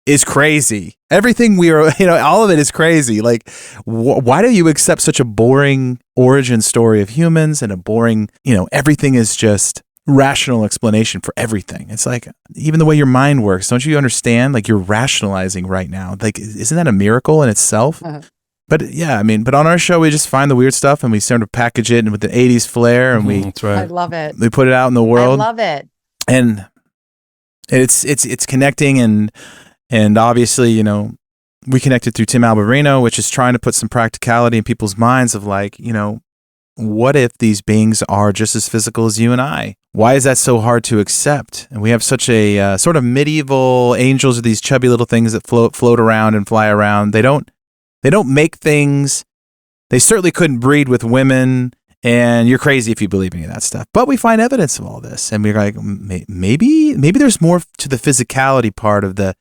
is crazy. Everything all of it is crazy. Like, why do you accept such a boring origin story of humans and a boring, everything is just rational explanation for everything? It's like, even the way your mind works, don't you understand? Like, you're rationalizing right now. Like, isn't that a miracle in itself? Uh-huh. But yeah, but on our show, we just find the weird stuff and we sort of package it with the 80s flair and That's right. I love it. We put it out in the world. I love it. And it's connecting and obviously, we connected through Tim Alberino, which is trying to put some practicality in people's minds of like, what if these beings are just as physical as you and I? Why is that so hard to accept? And we have such a sort of medieval angels, are these chubby little things that float around and fly around. They don't make things. They certainly couldn't breed with women. And you're crazy if you believe any of that stuff. But we find evidence of all this. And we're like, maybe there's more to the physicality part of the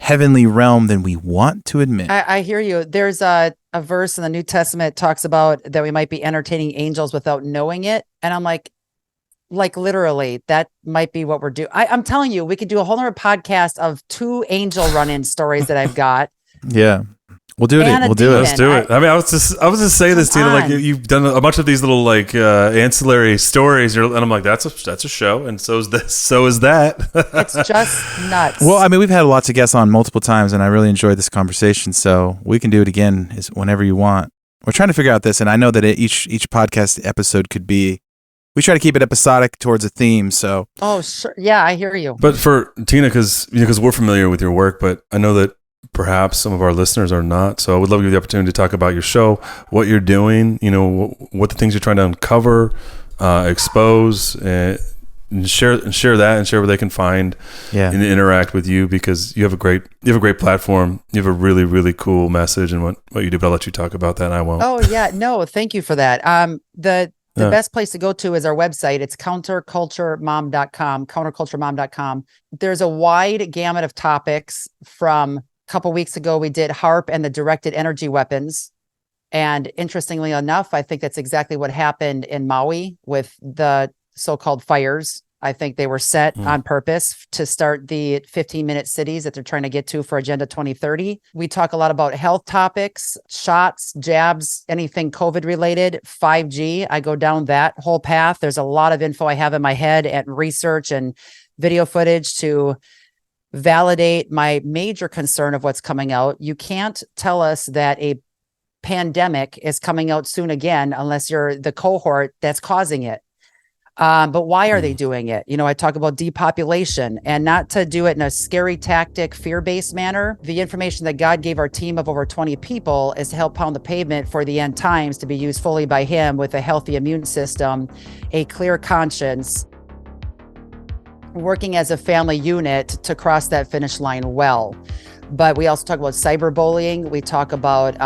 heavenly realm than we want to admit. I hear you. There's a verse in the New Testament talks about that we might be entertaining angels without knowing it. And I'm like literally, that might be what we're doing. I'm telling you, we could do a whole other podcast of 2 angel run-in stories that I've got. Yeah. We'll do it. We'll do it. Let's do it. I mean, I was just saying this, Tina. Like, you've done a bunch of these little like ancillary stories, and I'm like, that's a show, and so is this. So is that. It's just nuts. Well, I mean, we've had lots of guests on multiple times, and I really enjoyed this conversation. So we can do it again whenever you want. We're trying to figure out this, and I know that each podcast episode could be. We try to keep it episodic towards a theme. So. Oh, sure. Yeah, I hear you. But for Tina, because we're familiar with your work, but I know that perhaps some of our listeners are not. So I would love to give you the opportunity to talk about your show, what you're doing, what the things you're trying to uncover, expose, and share that, and share where they can find and interact with you, because you have a great platform. You have a really, really cool message and what you do, but I'll let you talk about that and I won't. Oh yeah. No, thank you for that. The best place to go to is our website. It's counterculturemom.com, counterculturemom.com. There's a wide gamut of topics. From a couple weeks ago, we did HARP and the directed energy weapons. And interestingly enough, I think that's exactly what happened in Maui with the so-called fires. I think they were set on purpose to start the 15-minute cities that they're trying to get to for Agenda 2030. We talk a lot about health topics, shots, jabs, anything COVID related, 5G. I go down that whole path. There's a lot of info I have in my head and research and video footage to validate my major concern of what's coming out. You can't tell us that a pandemic is coming out soon again unless you're the cohort that's causing it. But why are they doing it? I talk about depopulation, and not to do it in a scary tactic, fear-based manner. The information that God gave our team of over 20 people is to help pound the pavement for the end times to be used fully by him with a healthy immune system, a clear conscience, working as a family unit to cross that finish line well. But we also talk about cyberbullying. We talk about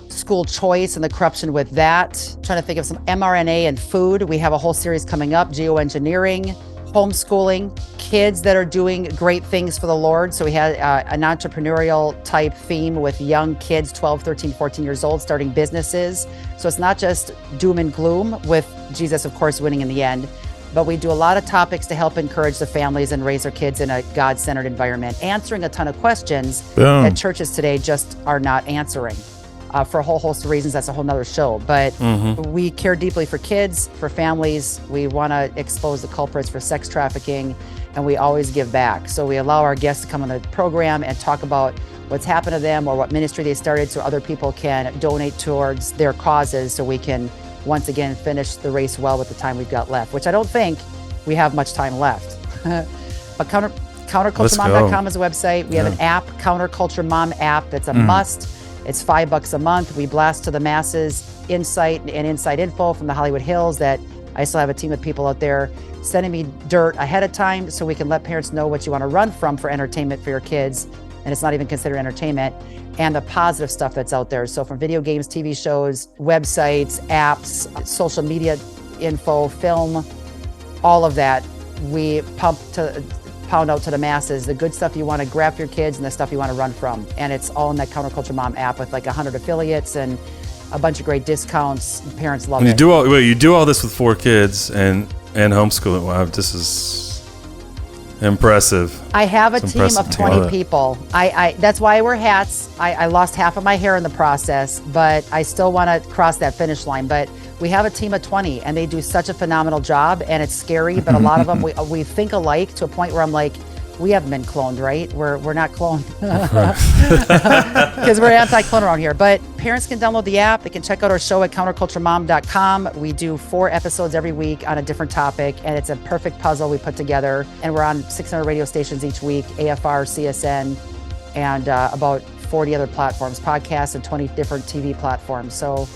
school choice and the corruption with that. Trying to think of some mRNA and food. We have a whole series coming up, geoengineering, homeschooling, kids that are doing great things for the Lord. So we had an entrepreneurial type theme with young kids, 12, 13, 14 years old, starting businesses. So it's not just doom and gloom, with Jesus, of course, winning in the end. But we do a lot of topics to help encourage the families and raise their kids in a God-centered environment, answering a ton of questions that churches today just are not answering. For a whole host of reasons. That's a whole nother show. But we care deeply for kids, for families. We want to expose the culprits for sex trafficking, and we always give back. So we allow our guests to come on the program and talk about what's happened to them or what ministry they started, so other people can donate towards their causes, so we can once again finish the race well with the time we've got left, which I don't think we have much time left. But counterculturemom.com is a website. We have an app, Counterculture Mom app. That's a must. It's $5 a month. We blast to the masses insight and inside info from the Hollywood Hills that I still have a team of people out there sending me dirt ahead of time so we can let parents know what you want to run from for entertainment for your kids. And it's not even considered entertainment, and the positive stuff that's out there. So from video games, TV shows, websites, apps, social media info, film, all of that, we pound out to the masses, the good stuff you want to grab for your kids and the stuff you want to run from. And it's all in that Counterculture Mom app with like 100 affiliates and a bunch of great discounts. Parents love it. You do all this with 4 kids and homeschooling. Wow, this is impressive. I have a team of 20 people. I that's why I wear hats. I lost half of my hair in the process, but I still want to cross that finish line. But we have a team of 20 and they do such a phenomenal job, and it's scary, but a lot of them we think alike to a point where I'm like, we haven't been cloned, right? We're not cloned because we're anti-clone around here. But parents can download the app. They can check out our show at counterculturemom.com. We do 4 episodes every week on a different topic, and it's a perfect puzzle we put together. And we're on 600 radio stations each week, AFR, CSN, and about 40 other platforms, podcasts, and 20 different TV platforms. So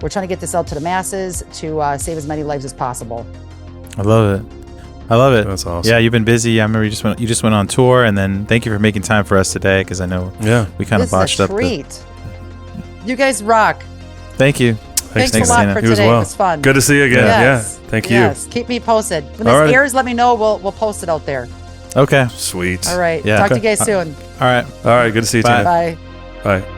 we're trying to get this out to the masses to save as many lives as possible. I love it. That's awesome. Yeah, you've been busy. I remember you just went on tour, and then thank you for making time for us today, because I know we kind of botched up. You guys rock. Thank you. Thanks a lot for today. It was fun. Good to see you again. Yes. Yeah, thank you. Yes, keep me posted. When this airs, let me know. We'll post it out there. Okay. Sweet. All right. Yeah. Talk to you guys soon. All right. Good to see you, Tina. Bye. Bye.